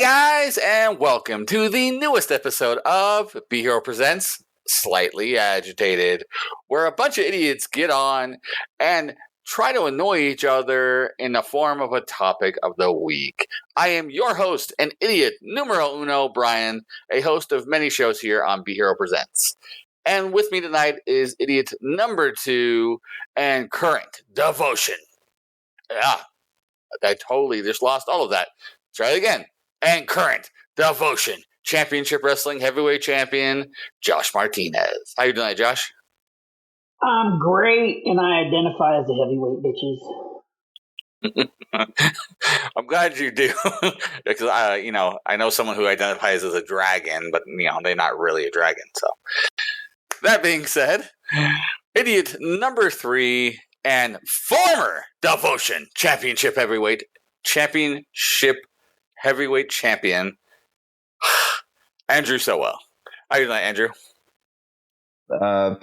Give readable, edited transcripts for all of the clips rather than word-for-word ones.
guys, and welcome to the newest episode of Be Hero Presents Slightly Agitated, where a bunch of idiots get on and try to annoy each other in the form of a topic of the week. I am your host and idiot numero uno, Brian, a host of many shows here on Be Hero Presents. And with me tonight is idiot number 2 and current devotion. Yeah, I totally just lost all of that. Try it again. And current devotion championship wrestling heavyweight champion Josh Martinez. How you doing, Josh? I'm great, and I identify as a heavyweight, bitches. I'm glad you do, because I know someone who identifies as a dragon, but they're not really a dragon. So that being said, idiot number 3 and former devotion championship heavyweight champion Andrew Sowell. How you doing, Andrew?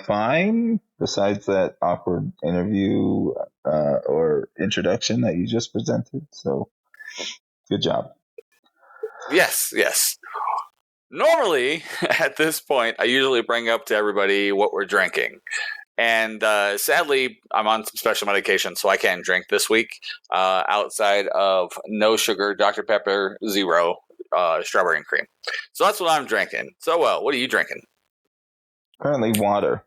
Fine. Besides that awkward interview or introduction that you just presented, so good job. Yes. Normally, at this point, I usually bring up to everybody what we're drinking. And sadly, I'm on some special medication, so I can't drink this week outside of no sugar, Dr. Pepper, zero, strawberry and cream. So that's what I'm drinking. So, what are you drinking? Currently, water.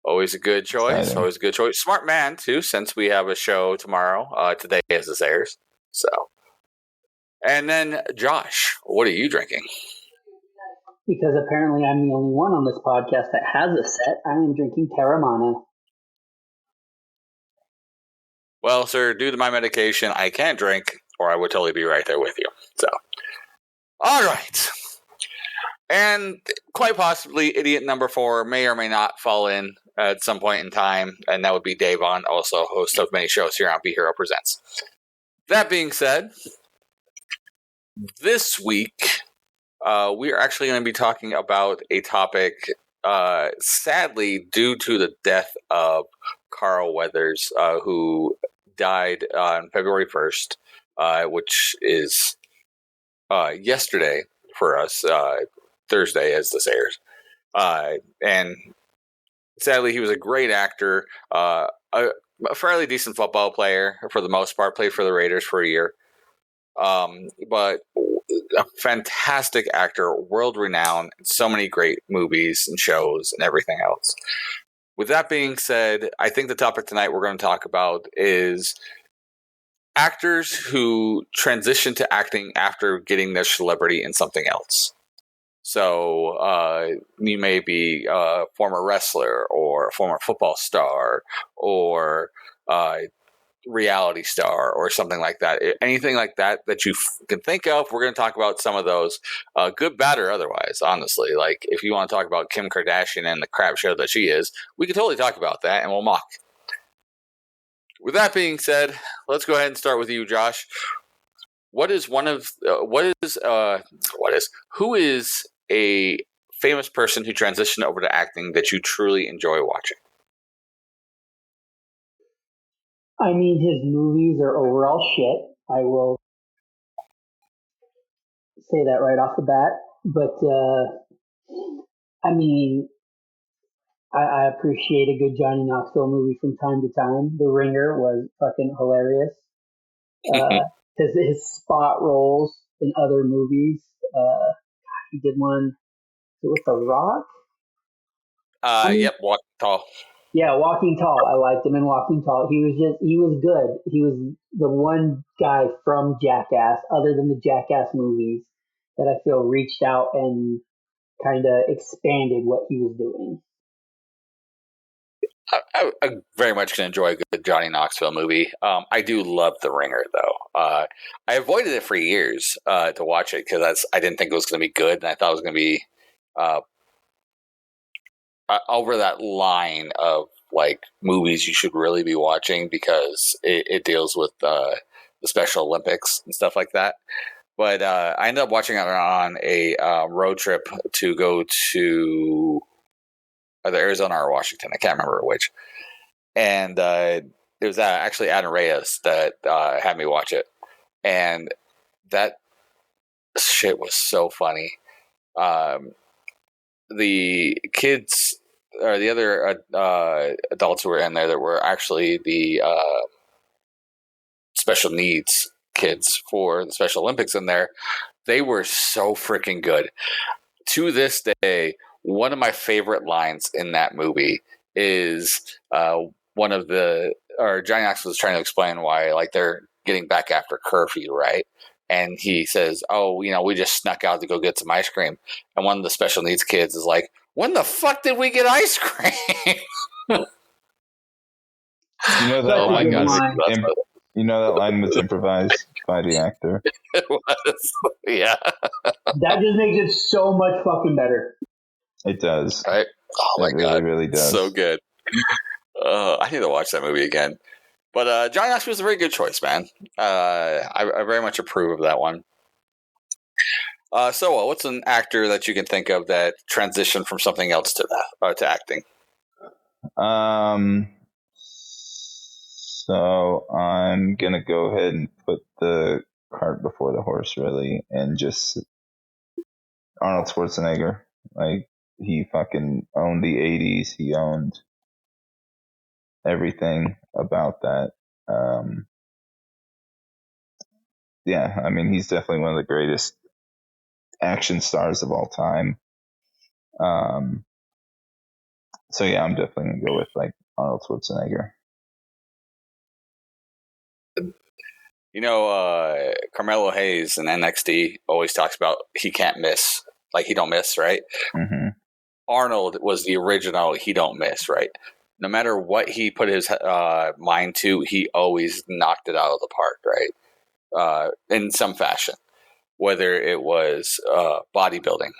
Always a good choice. Exciting. Always a good choice. Smart man, too, since we have a show tomorrow. Today as this airs. So. And then, Josh, what are you drinking? Because apparently I'm the only one on this podcast that has a set, I am drinking Terramana. Well, sir, due to my medication, I can't drink, or I would totally be right there with you. So, all right. And quite possibly, idiot number 4 may or may not fall in at some point in time, and that would be Davon, also host of many shows here on Be Hero Presents. That being said, this week, we are actually going to be talking about a topic, sadly, due to the death of Carl Weathers, who died on February 1st, which is yesterday for us, Thursday as this airs. And sadly, he was a great actor, a fairly decent football player for the most part, played for the Raiders for a year. But a fantastic actor, world-renowned, so many great movies and shows and everything else. With that being said, I think the topic tonight we're going to talk about is actors who transition to acting after getting their celebrity in something else. So you may be a former wrestler or a former football star or reality star or something like that. Anything like that you can think of, we're going to talk about some of those, good, bad, or otherwise, honestly. Like, if you want to talk about Kim Kardashian and the crap show that she is, we can totally talk about that, and we'll mock. With that being said, let's go ahead and start with you, Josh. Who is a famous person who transitioned over to acting that you truly enjoy watching? I mean, his movies are overall shit. I will say that right off the bat. But, I mean, I appreciate a good Johnny Knoxville movie from time to time. The Ringer was fucking hilarious. His spot roles in other movies. He did one with The Rock. Yep, Walking Tall. Yeah, Walking Tall. I liked him in Walking Tall. He was good. He was the one guy from Jackass, other than the Jackass movies, that I feel reached out and kind of expanded what he was doing. I very much can enjoy a good Johnny Knoxville movie. I do love The Ringer, though. I avoided it for years to watch it because I didn't think it was going to be good, and I thought it was going to be over that line of like movies you should really be watching because it deals with the Special Olympics and stuff like that. But I ended up watching it on a road trip to go to either Arizona or Washington. I can't remember which. And it was actually Adam Reyes that had me watch it. and that shit was so funny. The kids or the other adults who were in there that were actually the special needs kids for the Special Olympics in there, they were so freaking good. To this day, one of my favorite lines in that movie is one of the, or Johnny Knoxville was trying to explain why, like, they're getting back after curfew, right? And he says, "Oh, you know, we just snuck out to go get some ice cream." And one of the special needs kids is like, "When the fuck did we get ice cream?" You know that Oh my line god! was line. you know that line was improvised by the actor. It was, yeah. That just makes it so much fucking better. It does. Right? Oh my It really, god, really does. so good. I need to watch that movie again. But Johnny Knoxville was a very good choice, man. I very much approve of that one. So, what's an actor that you can think of that transitioned from something else to that to acting? So I'm gonna go ahead and put the cart before the horse, really, and just Arnold Schwarzenegger. Like, he fucking owned the '80s. He owned everything about that. Yeah, I mean, he's definitely one of the greatest action stars of all time. So yeah, I'm definitely gonna go with like Arnold Schwarzenegger. You know, Carmelo Hayes in NXT always talks about he can't miss, like he don't miss, right? Mm-hmm. Arnold was the original he don't miss, right? No matter what he put his mind to, he always knocked it out of the park, right? In some fashion, whether it was bodybuilding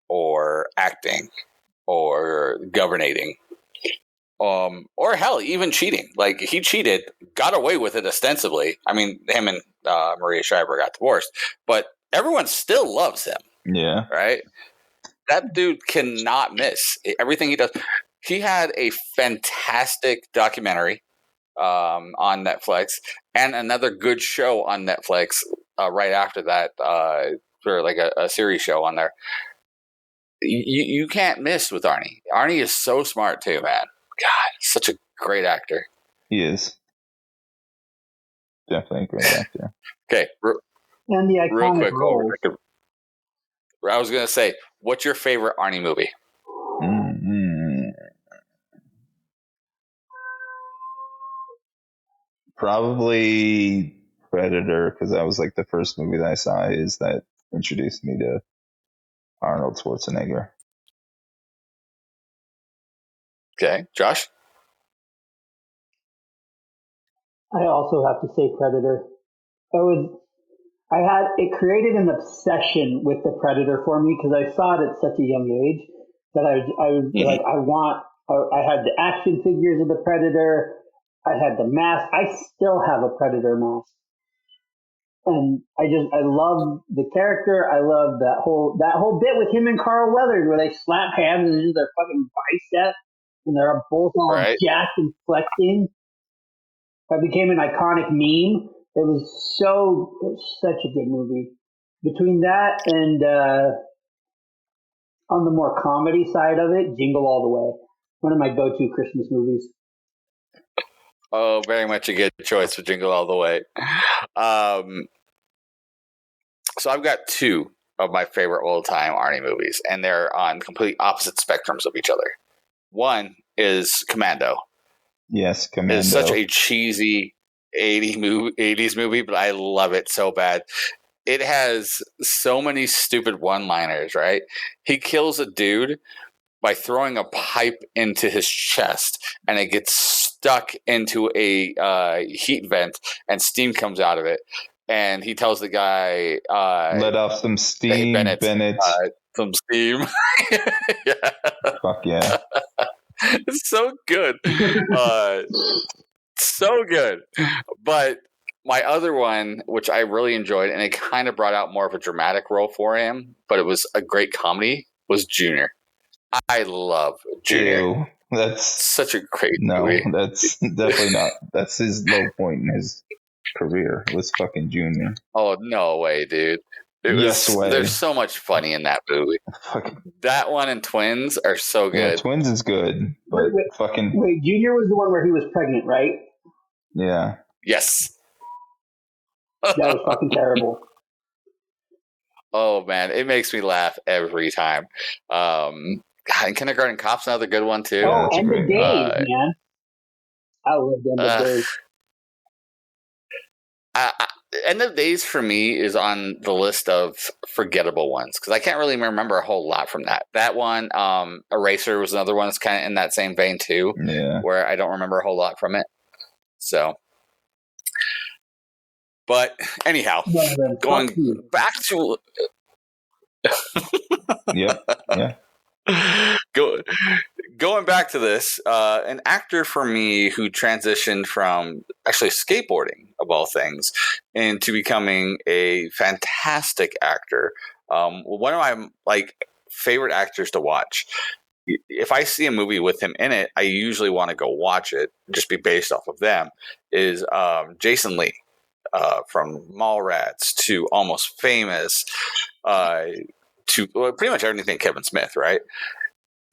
or acting or governating, or hell, even cheating. Like, he cheated, got away with it ostensibly. I mean, him and Maria Shriver got divorced, but everyone still loves him, Yeah. right? That dude cannot miss everything he does. He had a fantastic documentary on Netflix and another good show on Netflix right after that, for like a series show on there. You can't miss with Arnie. Arnie is so smart too, man. God, he's such a great actor. He is definitely a great actor. Okay, And the real iconic quick, roles. I was gonna say, what's your favorite Arnie movie? Mm-hmm. Probably Predator, because that was like the first movie that I saw is that introduced me to Arnold Schwarzenegger. Okay, Josh. I also have to say Predator. It created an obsession with the Predator for me because I saw it at such a young age that I was like, I had the action figures of the Predator. I had the mask. I still have a Predator mask. And I love the character. I love that whole bit with him and Carl Weathers where they slap hands and it's just their fucking bicep and they're both all Right. jacked and flexing. That became an iconic meme. It was such a good movie. Between that and on the more comedy side of it, Jingle All the Way, one of my go-to Christmas movies. Oh, very much a good choice for Jingle All the Way. So I've got two of my favorite old-time Arnie movies, and they're on complete opposite spectrums of each other. One is Commando. Yes, Commando. It's such a cheesy 80s movie, but I love it so bad. It has so many stupid one-liners, right? He kills a dude by throwing a pipe into his chest, and it gets stuck into a heat vent, and steam comes out of it. And he tells the guy, let off some steam, "Hey, Bennett. some steam." Yeah. Fuck yeah. It's so good. So good. But my other one, which I really enjoyed, and it kind of brought out more of a dramatic role for him, but it was a great comedy, was Junior. I love Junior. Ew. That's Such a great movie. that's definitely not. That's his low point in his career was fucking Junior. Oh, no way, dude. Yes way. There's so much funny in that movie. Fucking, That one and Twins are so yeah, good. Twins is good, but fucking Wait, Junior was the one where he was pregnant, right? yeah. Yes. That was fucking terrible. Oh man, it makes me laugh every time. God, and Kindergarten Cop's another good one too. Oh, that's a End great of one. Days, man. I love End of Days. End of Days for me is on the list of forgettable ones because I can't really remember a whole lot from that. That one, Eraser was another one that's kind of in that same vein too, Yeah. where I don't remember a whole lot from it. So, but anyhow, going back to Yep. Yeah. Going back to this, an actor for me who transitioned from actually skateboarding, of all things, into becoming a fantastic actor. One of my favorite actors to watch. If I see a movie with him in it, I usually want to go watch it, just be based off of them. Is Jason Lee from Mallrats to Almost Famous to pretty much everything Kevin Smith, right?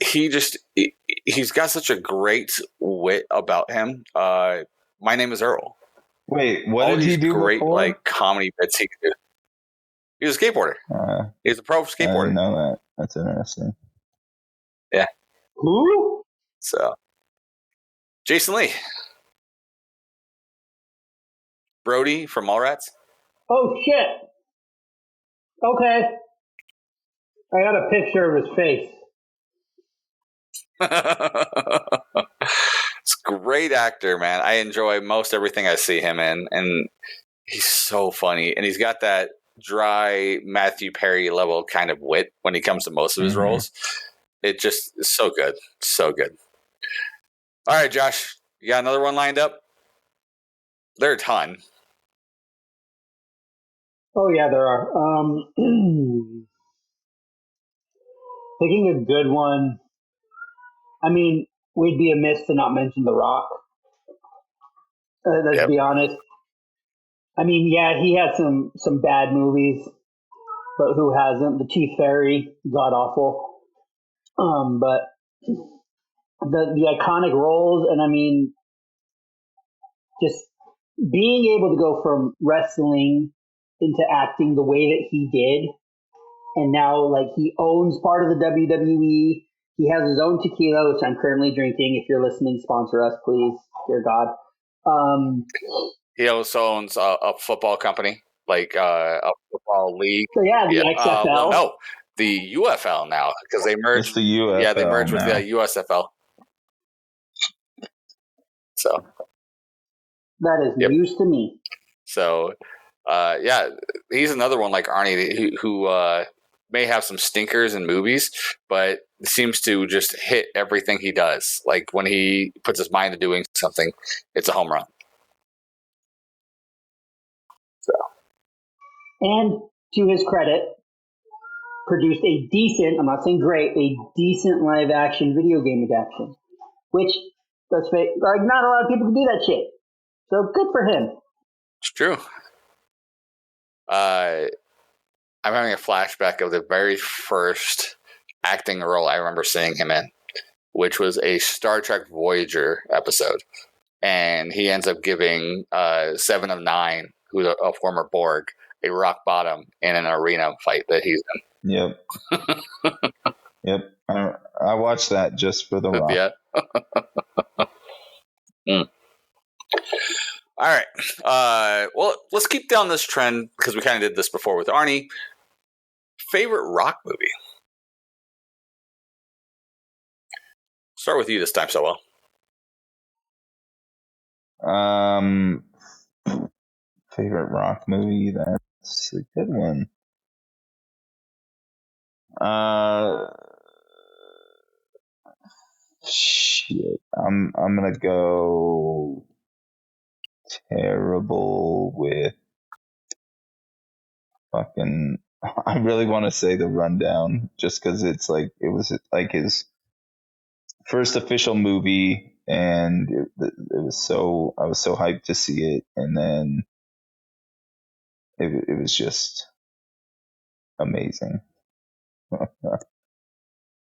He's got such a great wit about him. My Name is Earl. Wait, what All did he these do great before? comedy bits he could do. He was a skateboarder. He's a pro I skateboarder. didn't know that. That's interesting. Yeah. Who? So Jason Lee. Brody from Mallrats. Oh shit. Okay. I got a picture of his face. It's a great actor, man. I enjoy most everything I see him in, and he's so funny. And he's got that dry Matthew Perry level kind of wit when he comes to most of his roles. It just is so good. So good. All right, Josh, you got another one lined up? There are a ton. Oh yeah, there are. Picking a good one. I mean, we'd be amiss to not mention The Rock. Let's be honest. I mean, yeah, he had some bad movies, but who hasn't? The Chief Fairy, god awful. But the iconic roles, and I mean, just being able to go from wrestling into acting the way that he did, and now like he owns part of the WWE. He has his own tequila, which I'm currently drinking. If you're listening, sponsor us, please, dear God. He also owns a football company, like a football league. So yeah, the XFL. Well, no, the UFL now because they merged. It's the UFL. Yeah, they merged now. with the USFL. So that is news to me. So, yeah, he's another one like Arnie who may have some stinkers in movies, but seems to just hit everything he does. Like when he puts his mind to doing something, it's a home run. So, and to his credit, produced a decent, I'm not saying great, a decent live action video game adaptation, which, let's face, like, not a lot of people can do that shit. So good for him. it's true. I'm having a flashback of the very first acting role I remember seeing him in, which was a Star Trek Voyager episode. And he ends up giving Seven of Nine, who's a former Borg, a rock bottom in an arena fight that he's in. Yep. Yep. I watched that just for the Rock. Yeah. All right. Well, let's keep down this trend because we kind of did this before with Arnie. Favorite rock movie? Start with you this time, Sowell. Favorite rock movie? That's a good one. Shit. I'm gonna go terrible with fucking. I really want to say The Rundown, just because it's like it was like his first official movie, and it was so I was so hyped to see it, and then it was just amazing.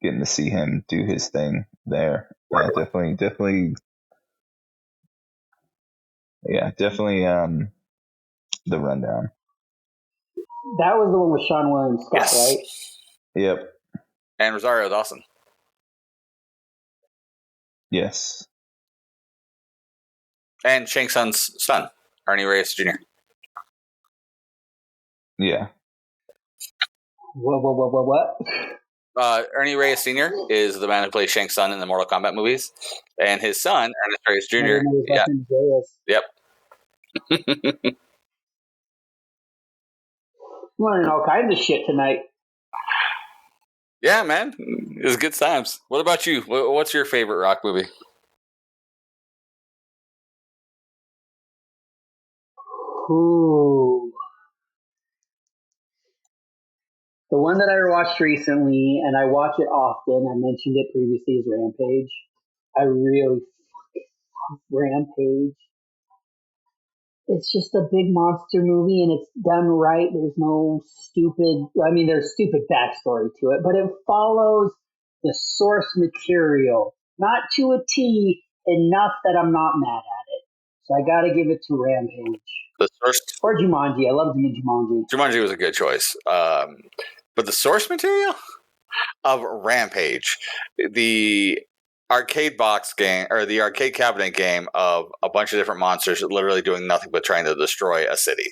Getting to see him do his thing there. Yeah, definitely. Yeah, definitely. The Rundown. That was the one with Sean William Scott, Yes. right? Yep. And Rosario Dawson. Yes. And Shang Tsung's son, Ernie Reyes Jr. Yeah. What? Ernie Reyes Sr. is the man who plays Shang Tsung in the Mortal Kombat movies, and his son, Ernest Reyes Jr. Yep. Learning all kinds of shit tonight. Yeah, man, it was good times. What about you? What's your favorite Rock movie? Ooh. The one that I watched recently, and I watch it often, I mentioned it previously, is Rampage. I really love Rampage. It's just a big monster movie, and it's done right. There's no stupid, there's stupid backstory to it, but it follows the source material, not to a T, enough that I'm not mad at it. So I gotta give it to Rampage. The first Or Jumanji. I love Jumanji. Jumanji was a good choice, but the source material of Rampage, the arcade box game or the arcade cabinet game of a bunch of different monsters literally doing nothing but trying to destroy a city.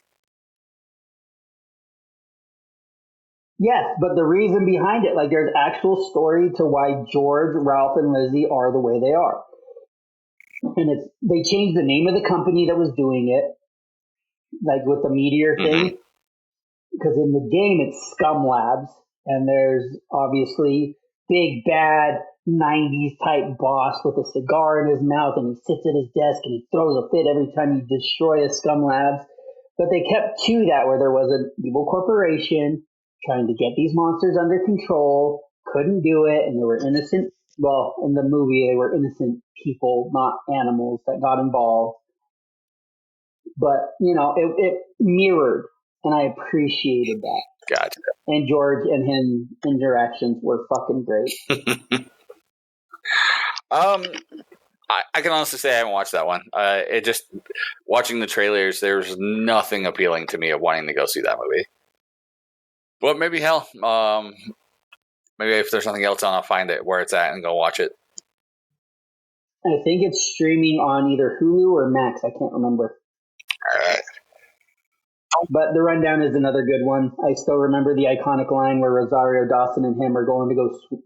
Yes, but the reason behind it, like there's actual story to why George, Ralph, and Lizzie are the way they are. And they changed the name of the company that was doing it, like with the meteor thing. Because in the game it's Scum Labs, and there's obviously big bad 90s type boss with a cigar in his mouth, and he sits at his desk and he throws a fit every time you destroy a Scum Labs. But they kept to that, where there was an evil corporation trying to get these monsters under control, couldn't do it, and they were innocent. Well, in the movie, they were innocent people, not animals, that got involved. But, it mirrored, and I appreciated that. Gotcha. And George and him interactions were fucking great. I can honestly say I haven't watched that one. It just watching the trailers, there's nothing appealing to me of wanting to go see that movie. But maybe maybe if there's something else on, I'll find it where it's at and go watch it. I think it's streaming on either Hulu or Max. I can't remember. All right. But The Rundown is another good one. I still remember the iconic line where Rosario Dawson and him are going to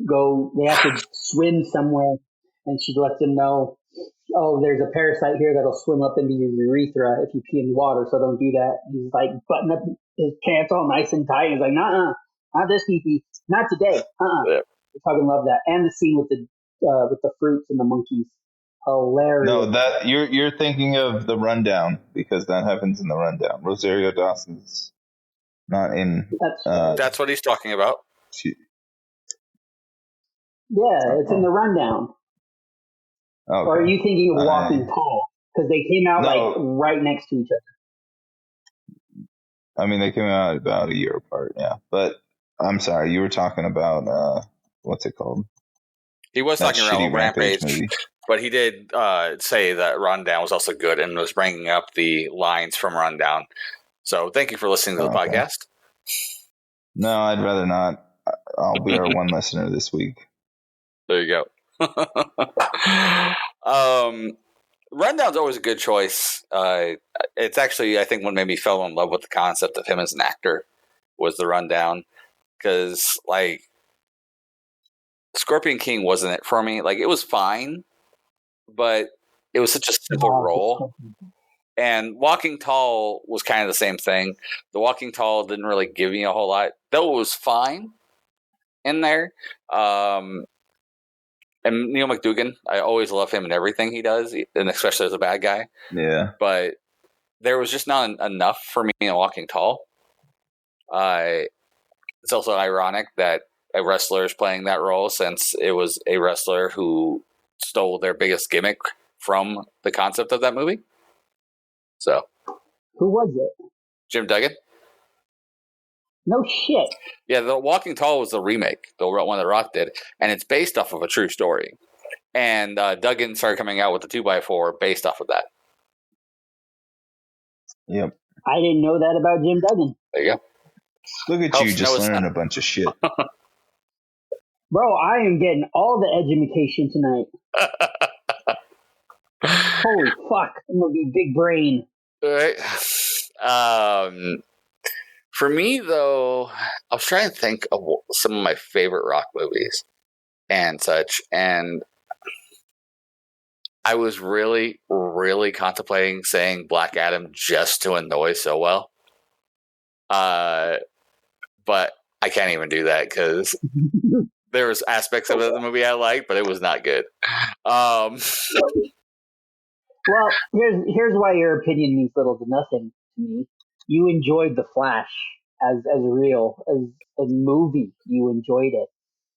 go. They have to swim somewhere, and she lets him know, "Oh, there's a parasite here that'll swim up into your urethra if you pee in the water, so don't do that." He's like button up his pants all nice and tight. He's like, "Nah, not this pee, not today." Yeah. I fucking love that, and the scene with the fruits and the monkeys. Hilarious. No, that you're thinking of The Rundown, because that happens in The Rundown. Rosario Dawson's not in. That's what he's talking about. It's in The Rundown. Okay. Or are you thinking of Walking Tall? Because they came out right next to each other. I mean, they came out about a year apart, yeah. But I'm sorry, you were talking about what's it called? He was That talking about shitty Rampage movie. but he did say that Rundown was also good and was bringing up the lines from Rundown. So thank you for listening to the podcast. No, I'd rather not. I'll be our one listener this week. There you go. Rundown's always a good choice. It's actually, I think, what made me fall in love with the concept of him as an actor was the Rundown. Because, like, Scorpion King wasn't it for me. Like, it was fine, but it was such a simple role. And Walking Tall was kind of the same thing. The Walking Tall didn't really give me a whole lot, though it was fine in there. And Neil McDougan, I always love him in everything he does, and especially as a bad guy. Yeah. But there was just not enough for me in Walking Tall. It's also ironic that a wrestler is playing that role, since it was a wrestler who stole their biggest gimmick from the concept of that movie. So, who was it? Jim Duggan. No shit. Yeah, The Walking Tall was the remake, the one that Rock did, and it's based off of a true story. And Duggan started coming out with the 2x4 based off of that. Yep. I didn't know that about Jim Duggan. There you go. Look at Helps you just Noah learning Son. a bunch of shit. Bro, I am getting all the education tonight. Holy fuck. I'm going to be big brain. All right. For me, though, I was trying to think of some of my favorite Rock movies and such, and I was really, really contemplating saying Black Adam just to annoy so well. But I can't even do that because there was aspects of the movie I liked, but it was not good. Well, here's why your opinion means little to nothing to me. You enjoyed The Flash as real, as a movie. You enjoyed it.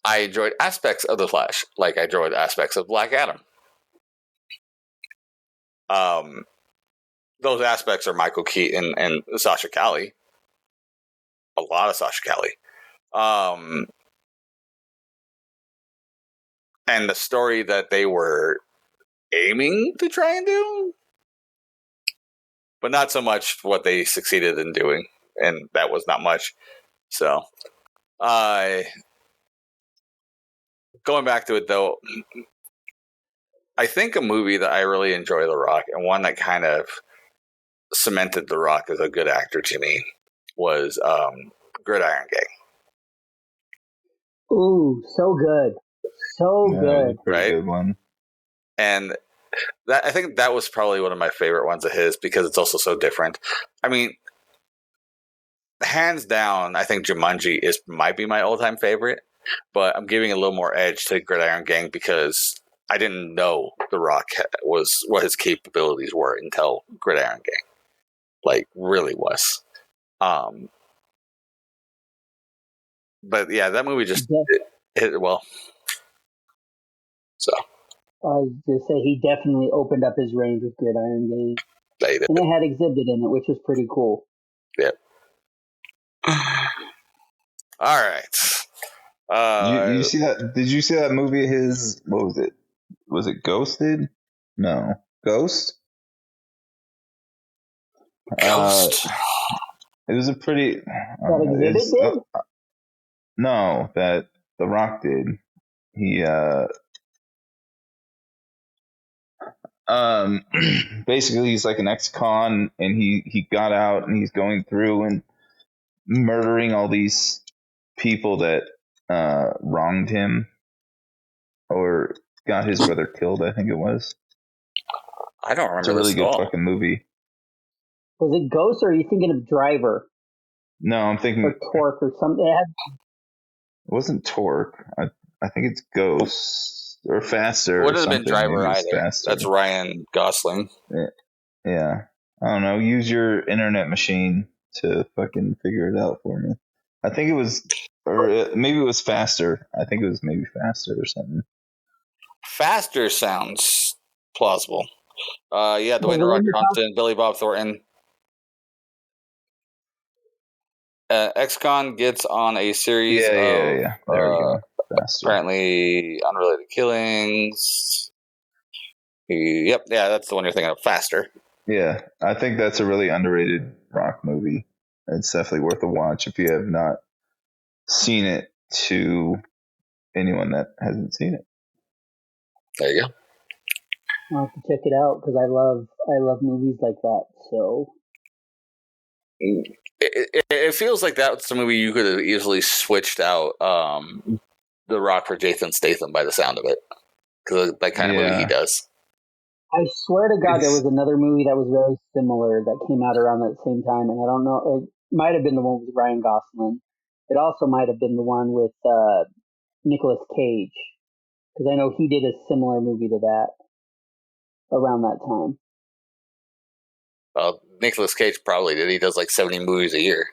I enjoyed aspects of The Flash, like I enjoyed aspects of Black Adam. Those aspects are Michael Keaton and Sasha Calle. A lot of Sasha Calle. And the story that they were aiming to try and do, but not so much what they succeeded in doing, and that was not much. So, going back to it though, I think a movie that I really enjoy The Rock, and one that kind of cemented The Rock as a good actor to me, was Gridiron Gang. Ooh, so good. So Yeah, good. it was a pretty Right? good one. And I think that was probably one of my favorite ones of his because it's also so different. I mean, hands down, I think Jumanji might be my all-time favorite, but I'm giving a little more edge to Gridiron Gang because I didn't know The Rock was what his capabilities were until Gridiron Gang, like really was. But yeah, that movie just hit well. So I was going to say, he definitely opened up his range with Gridiron Gang. they did. And it had Exhibit in it, which was pretty cool. Yep. All right. You see that? Did you see that movie? His, what was it? Was it Ghosted? No, Ghost. Ghost. It was a pretty. That Exhibit did? No, that The Rock did. He basically he's like an ex-con, and he got out and he's going through and murdering all these people that wronged him or got his brother killed. I think it was. I don't It's a remember really this at good all. fucking movie. Was it Ghost, or are you thinking of Driver? No, I'm thinking Or Torque or something? It wasn't Torque. I think it's Ghost or Faster It or wouldn't have been something. Driver Maybe it's either. Faster. That's Ryan Gosling. Yeah. I don't know. Use your internet machine to fucking figure it out for me. I think it was, or maybe it was Faster. I think it was maybe Faster or something. Faster sounds plausible. Yeah, Dwayne Was The it Rock in the top? Johnson, Billy Bob Thornton. Ex-con gets on a series of Yeah. There we go. Faster. apparently unrelated killings. Yep, yeah, that's the one you're thinking of. Faster. Yeah, I think that's a really underrated rock movie. It's definitely worth a watch if you have not seen it, to anyone that hasn't seen it. There you go. I'll have to check it out because I love movies like that. So It feels like that's the movie you could have easily switched out The Rock for Jason Statham by the sound of it, because that kind of movie he does. I swear to God, there It's- was another movie that was very similar that came out around that same time, and I don't know. It might have been the one with Ryan Gosling. It also might have been the one with Nicolas Cage, because I know he did a similar movie to that around that time. Nicolas Cage probably did. He does like 70 movies a year.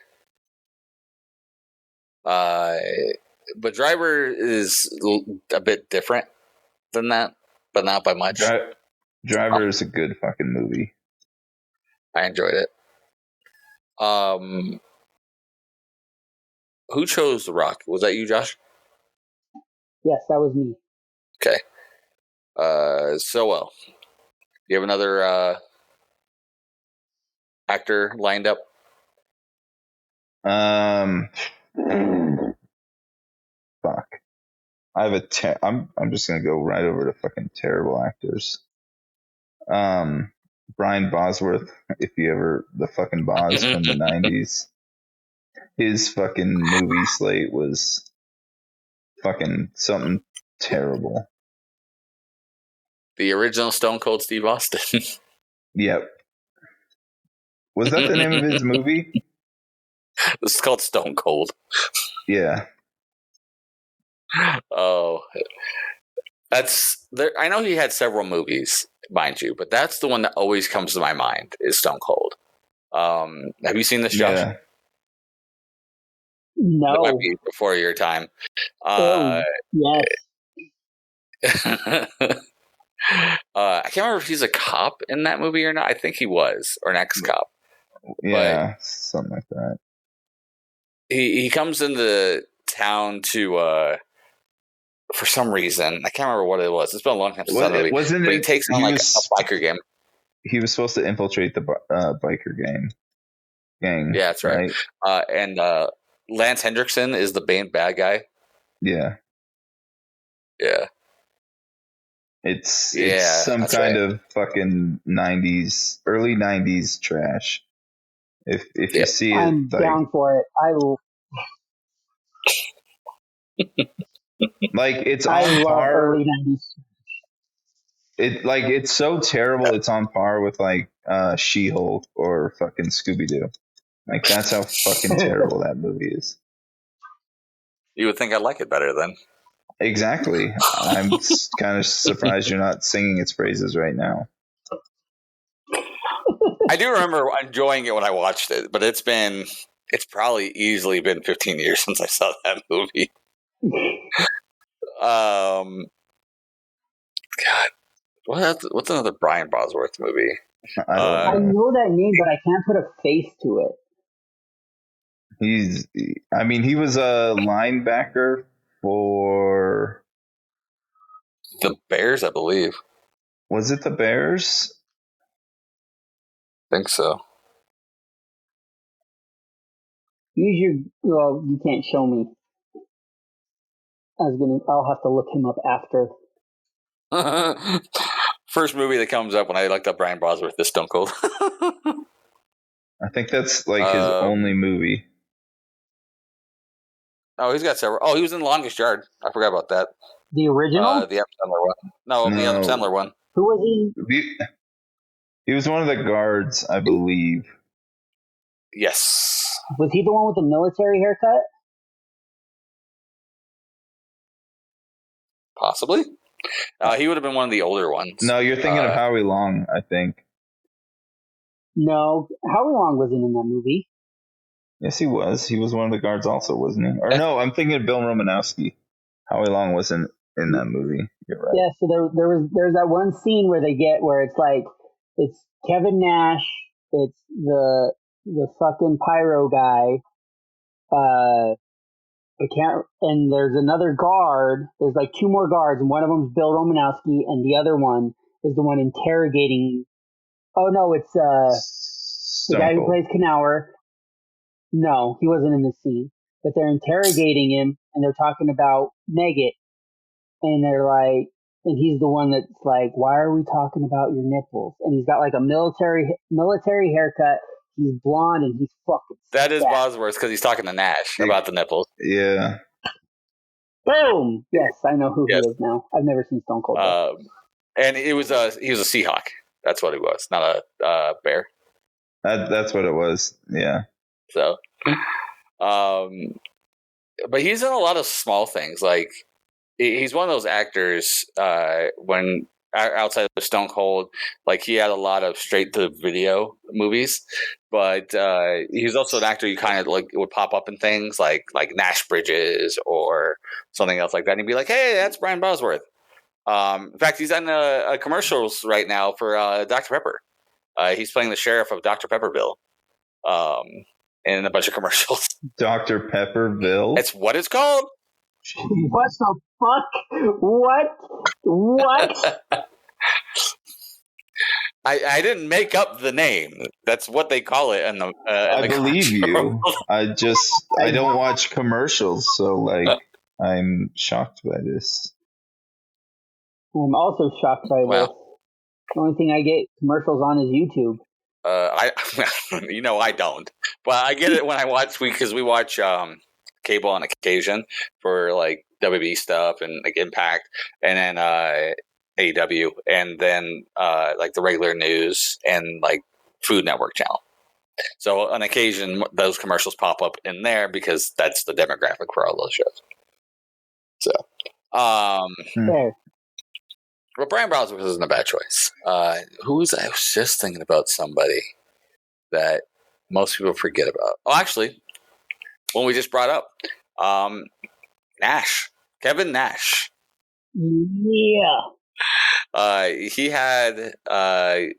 But Driver is a bit different than that, but not by much. Driver is a good fucking movie. I enjoyed it. who chose The Rock? Was that you, Josh? Yes, that was me. Okay. So well. Do you have another actor lined up? Fuck. I have I'm just gonna go right over to fucking terrible actors. Brian Bosworth, if you ever the fucking Boz from the '90s, his fucking movie slate was fucking something terrible. The original Stone Cold Steve Austin. Yep. Was that the name of his movie? This is called Stone Cold. Yeah. Oh, that's there. I know he had several movies, mind you, but that's the one that always comes to my mind is Stone Cold. Have you seen this, Josh? Yeah. That might No. be before your time. Oh, yes. I can't remember if he's a cop in that movie or not. I think he was, or an ex-cop. Yeah. Something like that. He comes into town to for some reason. I can't remember what it was. It's been a long time since that movie. Wasn't But it? he takes on like a biker gang. He was supposed to infiltrate the biker gang. Yeah, that's right. And Lance Hendrickson is the main bad guy. Yeah. Yeah. It's some kind of fucking '90s, early '90s trash. If you see it, I'm down for it. it's I on love par. early '90s. It's so terrible. It's on par with like She-Hulk or fucking Scooby-Doo. Like that's how fucking terrible that movie is. You would think I'd like it better then. Exactly. I'm kind of surprised you're not singing its praises right now. I do remember enjoying it when I watched it, but it's probably easily been 15 years since I saw that movie. God, what's another Brian Bosworth movie? I don't I know that name, but I can't put a face to it. He was a linebacker for the Bears, I believe. Was it the Bears? I think so. You can't show me. I'll have to look him up after. First movie that comes up when I looked up Brian Bosworth is Stone Cold. I think that's like his only movie. Oh, he's got several. Oh, he was in The Longest Yard. I forgot about that. The original? The Adam Sandler one. No, the Adam Sandler one. Who was he? He was one of the guards, I believe. Yes. Was he the one with the military haircut? Possibly. He would have been one of the older ones. No, you're thinking of Howie Long, I think. No, Howie Long wasn't in that movie. Yes, he was. He was one of the guards also, wasn't he? Or no, I'm thinking of Bill Romanowski. Howie Long wasn't in that movie. You're right. Yeah, so there's that one scene where it's Kevin Nash, it's the fucking pyro guy, and there's another guard. There's like two more guards, and one of them's Bill Romanowski, and the other one is the one interrogating. Oh no, it's the guy who plays Knauer. No, he wasn't in the scene, but they're interrogating him, and they're talking about Megget, and they're like, and he's the one that's like, why are we talking about your nipples? And he's got like a military haircut. He's blonde and he's fucking. That is Bosworth because he's talking to Nash about the nipples. Yeah. Boom. Yes, I know who he is now. I've never seen Stone Cold. And he was a Seahawk. That's what he was, not a bear. That's what it was. Yeah. So, but he's in a lot of small things. Like he's one of those actors when outside of Stone Cold, like he had a lot of straight to video movies, but he's also an actor you kind of like would pop up in things like Nash Bridges or something else like that, and he'd be like, "Hey, that's Brian Bosworth." In fact, he's on commercials right now for Dr. Pepper. He's playing the sheriff of Dr. Pepperville in a bunch of commercials. Dr. Pepperville. It's what it's called. What the fuck? What? I didn't make up the name. That's what they call it in the. I believe you. I don't watch commercials, so like I'm shocked by this. I'm also shocked by this. The only thing I get commercials on is YouTube. I don't, but I get it when I watch because we watch cable on occasion for like WB stuff and like Impact, and then AEW, and then like the regular news and like Food Network channel. So on occasion, those commercials pop up in there because that's the demographic for all those shows. So, Fair. But Brian Brownsworth isn't a bad choice. I was just thinking about somebody that most people forget about. Oh, actually, one we just brought up, Nash, Kevin Nash. Yeah. He had a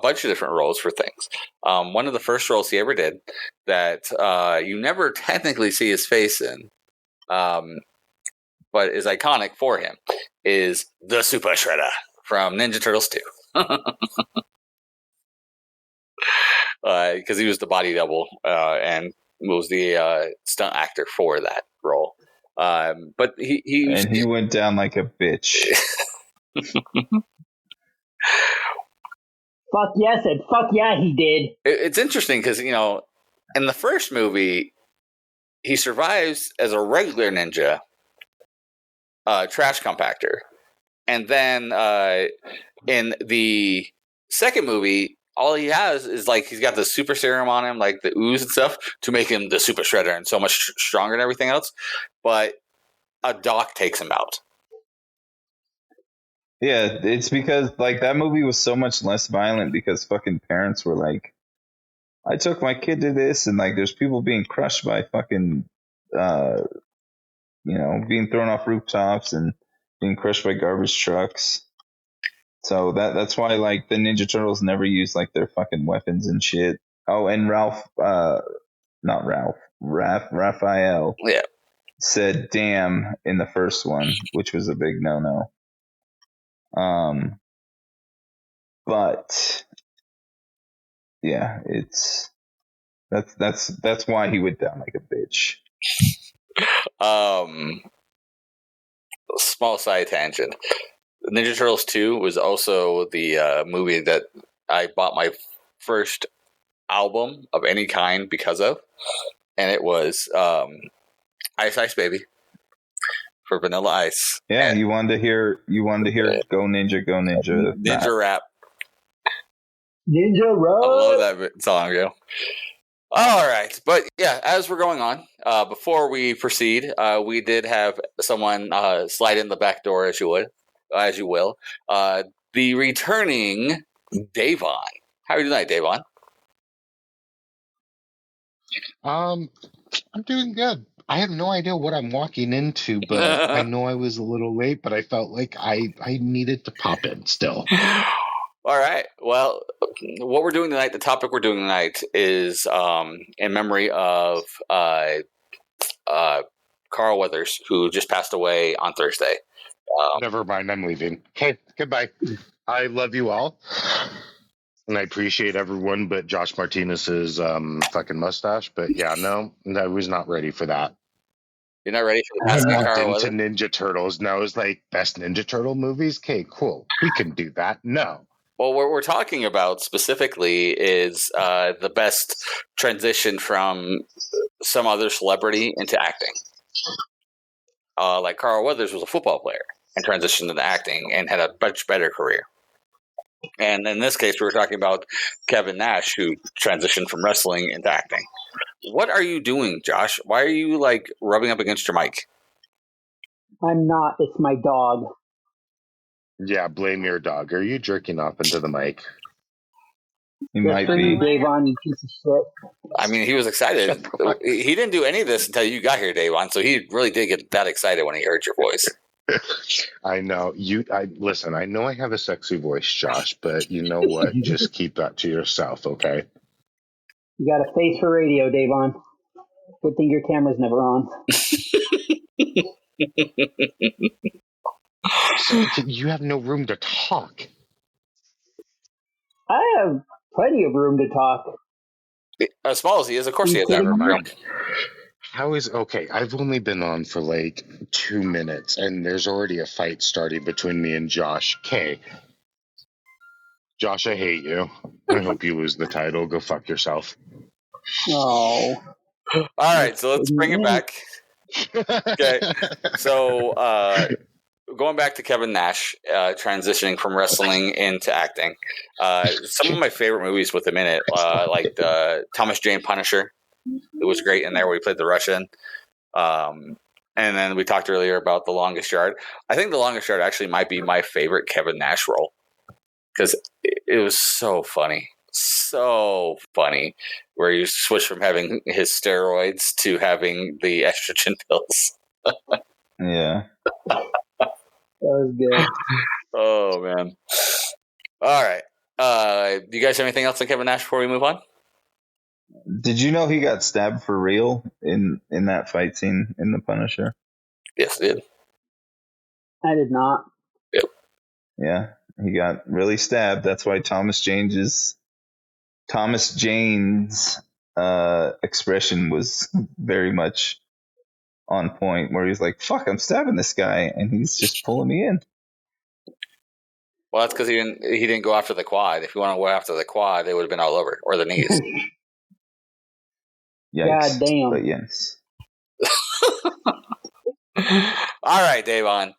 bunch of different roles for things. One of the first roles he ever did that you never technically see his face in, but is iconic for him, is the Super Shredder from Ninja Turtles 2. Because he was the body double and was the stunt actor for that role. But he went down like a bitch. Fuck yes, and fuck yeah, he did. It's interesting because, in the first movie, he survives as a regular ninja trash compactor. And then in the second movie, all he has is like he's got the super serum on him, like the ooze and stuff, to make him the super shredder and so much stronger and everything else. But a doc takes him out. Yeah, it's because like that movie was so much less violent because fucking parents were like, I took my kid to this, and like there's people being crushed by fucking, being thrown off rooftops and being crushed by garbage trucks. So that's why like the Ninja Turtles never used like their fucking weapons and shit. Oh, and Raphael. Yeah. Said damn in the first one, which was a big no. But yeah, that's why he went down like a bitch. Small side tangent. Ninja Turtles 2 was also the movie that I bought my first album of any kind because of, and it was Ice Ice Baby for Vanilla Ice. Yeah, and you wanted to hear Go Ninja, Go Ninja. Ninja rap. Ninja rap. I love that song, yo. All right, but yeah, as we're going on, before we proceed, we did have someone slide in the back door, as you will. The returning Davon. How are you tonight, Davon? I'm doing good. I have no idea what I'm walking into, but I know I was a little late, but I felt like I needed to pop in still. All right. Well, what we're doing tonight, the topic we're doing tonight is in memory of Carl Weathers, who just passed away on Thursday. Never mind, I'm leaving. Okay, goodbye. I love you all. And I appreciate everyone but Josh Martinez's fucking mustache. But yeah, no, I was not ready for that. You're not ready for the I passing of walked Carl into Weathers? Ninja Turtles. Now it's like best Ninja Turtle movies. Okay, cool. We can do that. No. Well, what we're talking about specifically is the best transition from some other celebrity into acting. Like Carl Weathers was a football player and transitioned into acting and had a much better career. And in this case, we were talking about Kevin Nash, who transitioned from wrestling into acting. What are you doing, Josh? Why are you like rubbing up against your mic? I'm not. It's my dog. Yeah, blame your dog. Are you jerking off into the mic? He might for be. you, Davon, you piece of shit. I mean, he was excited. He didn't do any of this until you got here, Davon. So he really did get that excited when he heard your voice. I know listen, I know I have a sexy voice, Josh, but you know what? Just keep that to yourself, okay? You got a face for radio, Davon. Good thing your camera's never on. So you have no room to talk. I have plenty of room to talk. As small as he is, of course he has that kidding room. me? How is okay? I've only been on for like 2 minutes, and there's already a fight starting between me and Josh. Okay, Josh, I hate you. I hope you lose the title. Go fuck yourself. Oh. All right, so let's bring it back. Okay, so going back to Kevin Nash, transitioning from wrestling into acting. Some of my favorite movies with him in it, like the Thomas Jane Punisher. It was great in there where he played the Russian. And then we talked earlier about The Longest Yard. I think The Longest Yard actually might be my favorite Kevin Nash role because it was so funny. So funny, where you switch from having his steroids to having the estrogen pills. Yeah. That was good. Oh, man. All right. Do you guys have anything else on Kevin Nash before we move on? Did you know he got stabbed for real in that fight scene in The Punisher? Yes, it did. I did not. Yep. Yeah, he got really stabbed. That's why Thomas Jane's expression was very much on point, where he's like, "Fuck, I'm stabbing this guy," and he's just pulling me in. Well, that's because he didn't go after the quad. If you want to go after the quad, it would have been all over, or the knees. Yikes! God damn. But yes. All right, Davon.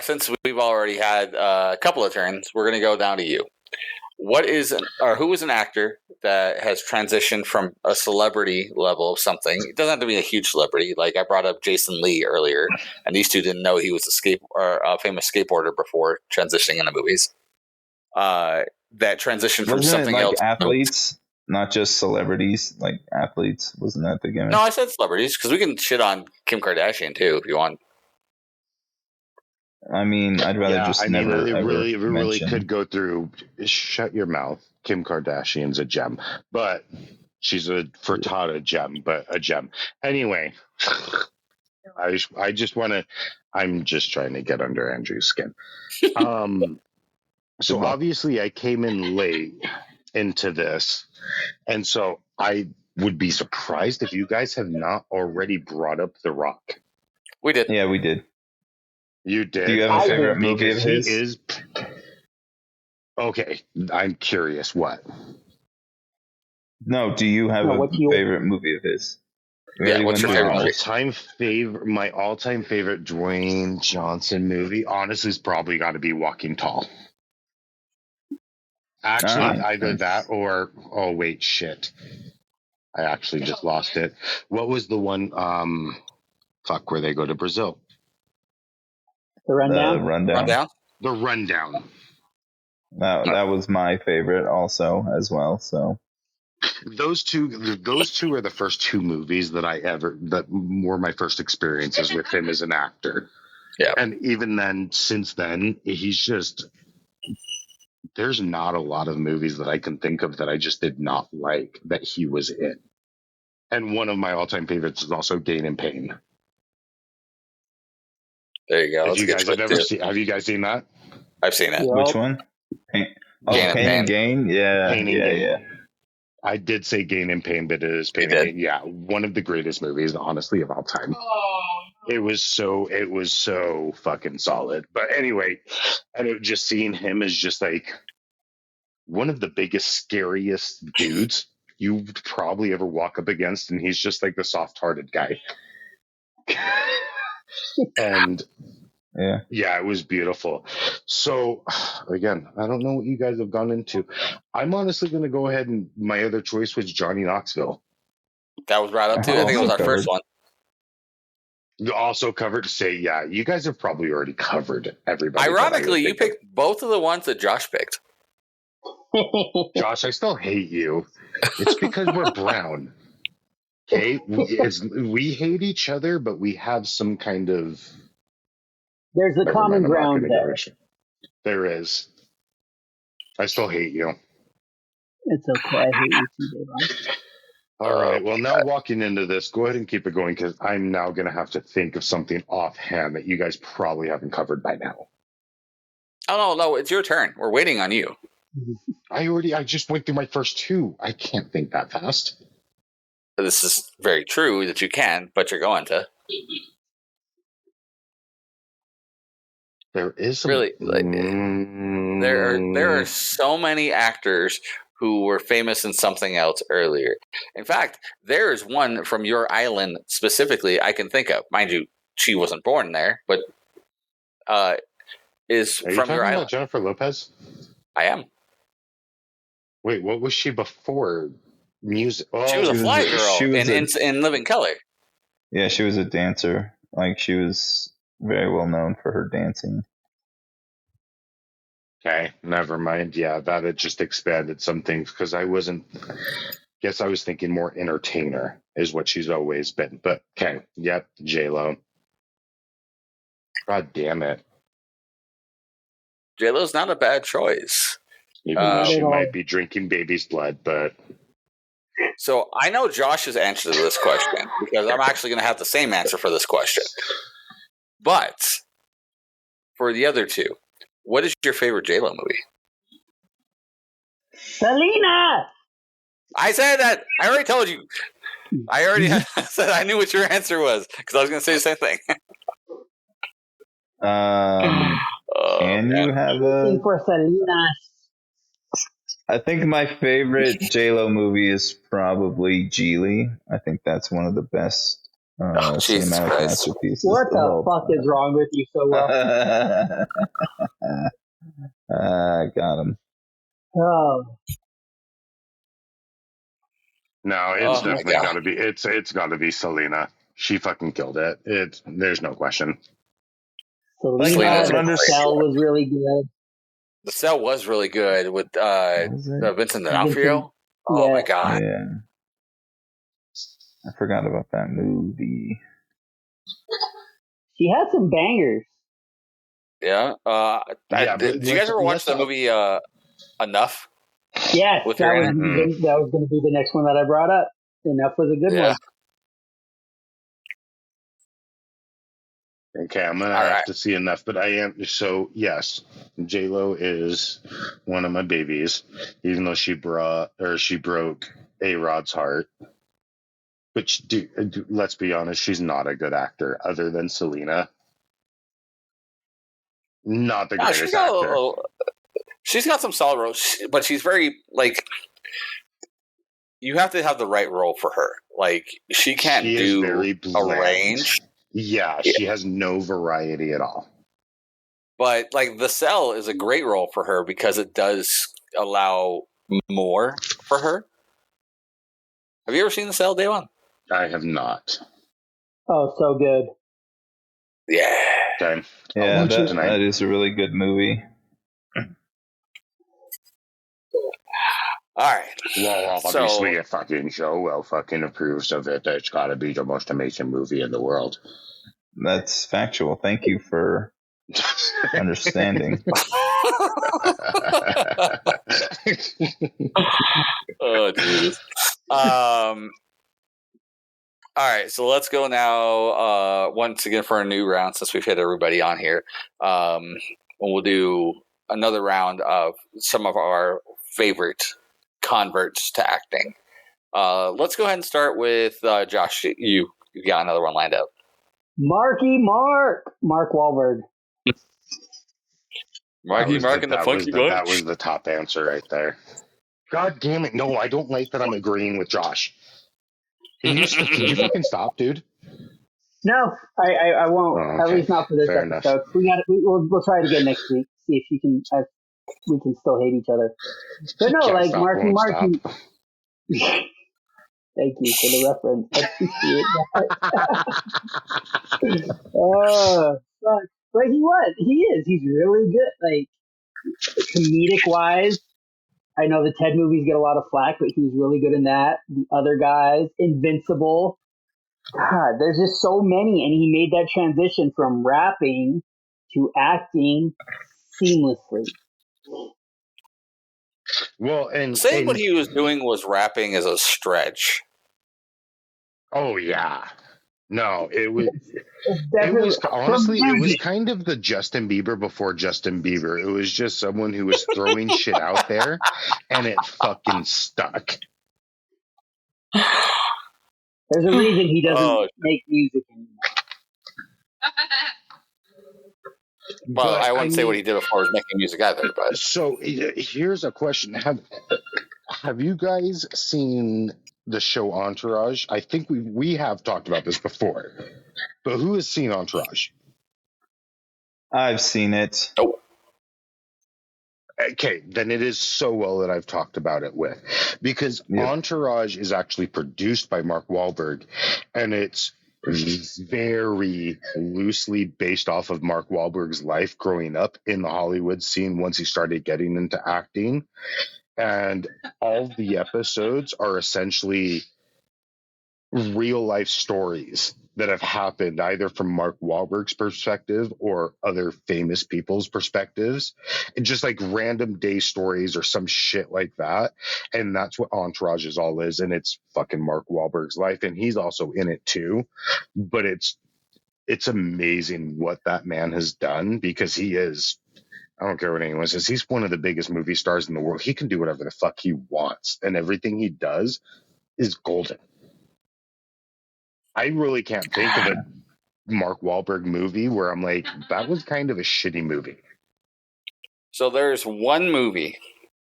Since we've already had a couple of turns, we're going to go down to you. Who is an actor that has transitioned from a celebrity level of something? It doesn't have to be a huge celebrity. Like I brought up Jason Lee earlier, and these two didn't know he was a famous skateboarder before transitioning into movies. That transition from Wasn't something it like else. athletes, not just celebrities, like athletes? Wasn't that the gimmick? No, I said celebrities because we can shit on Kim Kardashian too if you want. I mean, I'd rather just never it ever really mention. could go through. Shut your mouth. Kim Kardashian's a gem, but she's a frittata gem, but a gem. Anyway, I just want to. I'm just trying to get under Andrew's skin. So luck. obviously I came in late into this, and so I would be surprised if you guys have not already brought up The Rock. We did. Yeah, we did. You did. Do you have a favorite movie because of his? he is. Okay, I'm curious. What? No, do you have a favorite movie of his? Yeah, what's your favorite movie? My all-time favorite Dwayne Johnson movie, honestly, is probably got to be Walking Tall. Actually, either that or wait, shit. I actually just lost it. What was the one? Where they go to Brazil? The Rundown. The Rundown. That was my favorite, also as well. So those two are the first two movies that were my first experiences with him as an actor. Yeah, and even then, since then, he's just. There's not a lot of movies that I can think of that I just did not like that he was in. And one of my all-time favorites is also Gain and Pain. There you go. Have you guys seen that? I've seen it. Yep. Which one? Pain and Gain? Yeah. Pain and Gain. I did say Gain and Pain, but it is Pain and Gain. Yeah, one of the greatest movies, honestly, of all time. It was so fucking solid. But anyway, and just seeing him as just like one of the biggest, scariest dudes you would probably ever walk up against, and he's just like the soft-hearted guy. And yeah, it was beautiful. So again, I don't know what you guys have gone into. I'm honestly going to go ahead, and my other choice was Johnny Knoxville. That was brought up too. I think it was our first one. You also covered to say, yeah, you guys have probably already covered everybody. Ironically, you picked both of the ones that Josh picked. Josh, I still hate you. It's because we're brown. Okay, we hate each other, but we have some kind of. There's a common ground there. There is. I still hate you. It's okay. I hate you too, Davon. All right. Well, now walking into this, go ahead and keep it going because I'm now going to have to think of something offhand that you guys probably haven't covered by now. Oh, no, it's your turn. We're waiting on you. I just went through my first two. I can't think that fast. This is very true that you can, but you're going to. There is some... Really, there are so many actors who were famous in something else earlier. In fact, there is one from your island specifically I can think of. Mind you, she wasn't born there, but is Are you from talking your about island. Jennifer Lopez? I am. Wait, what was she before music? Oh, She was a fly girl she was in Living Color. Yeah, she was a dancer. Like, she was very well known for her dancing. okay, never mind. Yeah, that had just expanded some things because I wasn't. Guess I was thinking more entertainer is what she's always been. But okay, yep, J-Lo. God damn it! J-Lo's not a bad choice. Even though Not she at all. might be drinking baby's blood, but So I know Josh's answer to this question because I'm actually going to have the same answer for this question. But for the other two, what is your favorite J-Lo movie? Selena. I said that. I already told you. I already said I knew what your answer was because I was going to say the same thing. Can you have a... For Selena. I think my favorite J-Lo movie is probably Geely. I think that's one of the best Jesus cinematic Christ. masterpieces. What of the all fuck time. is wrong with you so well? Got him. Oh, no, it's Oh my definitely God. got to be. It's got to be Selena. She fucking killed it. There's no question. Like, Selena. I Selena's don't The Cell was really good. The Cell was really good with Was it? Vincent Vincent, D'Onofrio. Oh my yeah. God. Yeah. I forgot about that movie. She had some bangers. Yeah. Yeah, did you guys ever watch the movie Enough? Yes, With that her was in it? that was going to be the next one that I brought up. Enough was a good Yeah. one. Okay, I'm gonna All have right. to see enough, but I am so yes. J-Lo is one of my babies, even though she broke A-Rod's heart. But let's be honest, she's not a good actor, other than Selena. Not the No, greatest actor. she's got some solid roles, but she's very like. You have to have the right role for her. Like she can't She is do very a bland. range. Yeah, she has no variety at all. But like The Cell is a great role for her because it does allow more for her. Have you ever seen The Cell, Day One? I have not. Oh, so good. Yeah. Okay. I'll Yeah, watch it that tonight. is a really good movie. All right. Well, So obviously, a fucking show well fucking approves of it. It's got to be the most amazing movie in the world. That's factual. Thank you for understanding. oh Jesus. All right, so let's go now once again for a new round since we've hit everybody on here. We'll do another round of some of our favorite converts to acting. Let's go ahead and start with Josh. You got another one lined up. Mark Wahlberg. Marky Mark and the Funky Bunch. That was the top answer right there. God damn it! No, I don't like that. I'm agreeing with Josh. Can you fucking stop, dude? No, I won't. Oh, At okay. least not for this Fair episode. enough. We'll try it again next week. See if you can. We can still hate each other. But no, Can't like stop, won't stop. Thank you for the reference. I appreciate that. But he is. He's really good. Like comedic wise, I know the Ted movies get a lot of flack, but he was really good in that. The other guys, Invincible. God, there's just so many, and he made that transition from rapping to acting seamlessly. Well, and Saying what he was doing was rapping is a stretch. Oh yeah. No, it was. It's It definitely was from honestly, it was music. kind of the Justin Bieber before Justin Bieber. It was just someone who was throwing shit out there, and it fucking stuck. There's a reason he doesn't Oh, make music anymore. well, But I I wouldn't say what mean, he did before was making music either, but so here's a question: Have you guys seen the show Entourage? I think we have talked about this before, but who has seen Entourage? I've seen it. nope. Okay, then it is so well that I've talked about it with, because Yep. Entourage is actually produced by Mark Wahlberg, and it's very loosely based off of Mark Wahlberg's life growing up in the Hollywood scene once he started getting into acting. And all the episodes are essentially real life stories that have happened either from Mark Wahlberg's perspective or other famous people's perspectives, and just like random day stories or some shit like that. And that's what Entourage is all is. And it's fucking Mark Wahlberg's life. And he's also in it too. But it's amazing what that man has done, because he is, I don't care what anyone says, he's one of the biggest movie stars in the world. He can do whatever the fuck he wants, and everything he does is golden. I really can't think of a Mark Wahlberg movie where I'm like, that was kind of a shitty movie. So there's one movie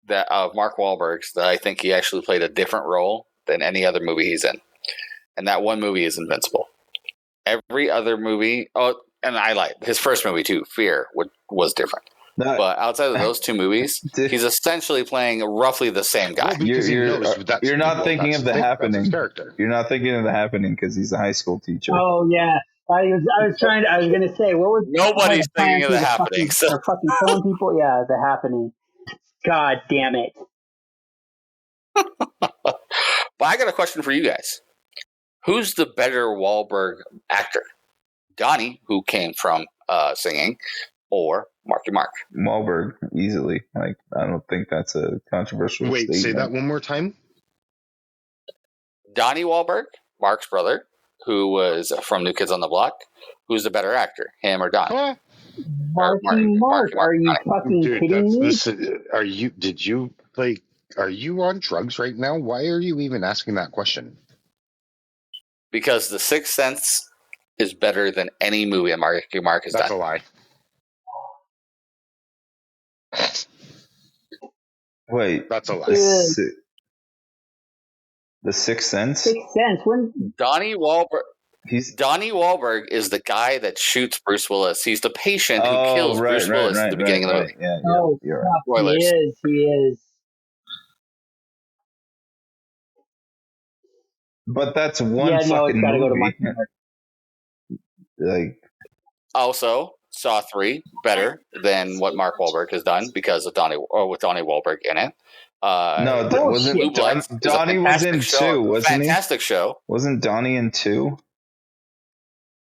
that of Mark Wahlberg's that I think he actually played a different role than any other movie he's in, and that one movie is Invincible. Every other movie, and I like his first movie too, Fear, was different. No, But outside of those two movies, Dude. he's essentially playing roughly the same guy. Well, because he knows that's you're not thinking of The that's his Happening. character. You're not thinking of The Happening because he's a high school teacher. Oh yeah, I was gonna say, what was Nobody's thinking of The the Happening. fucking, So. or fucking killing people? Yeah, The Happening. God damn it. But I got a question for you guys. Who's the better Wahlberg actor? Donnie, who came from singing, or Marky Mark? Wahlberg, easily. Like, I don't think that's a controversial Wait, statement. say that one more time. Donnie Wahlberg, Mark's brother, who was from New Kids on the Block. Who's the better actor, him or Donnie? Huh? Marky, are you fucking Dude, kidding me? are you on drugs right now? Why are you even asking that question? Because The Sixth Sense is better than any movie Marky Mark has That's done. a lie. Wait, That's a lie. The Sixth Sense? Sixth Sense. When Donnie Wahlberg. He's Donnie Wahlberg is the guy that shoots Bruce Willis. He's the patient who kills right, Bruce Willis at the beginning of the movie. Yeah, oh you're fuck, right. Spoilers. he is. But that's one Yeah, no, fucking it's gotta movie. go to Marky Mark. Like, Also, Saw 3 better than what Mark Wahlberg has done because of with Donnie Wahlberg in it. no, Bullshit. wasn't Blue Bloods is a Donnie was in fantastic show, 2, wasn't he? fantastic show. Wasn't Donnie in 2?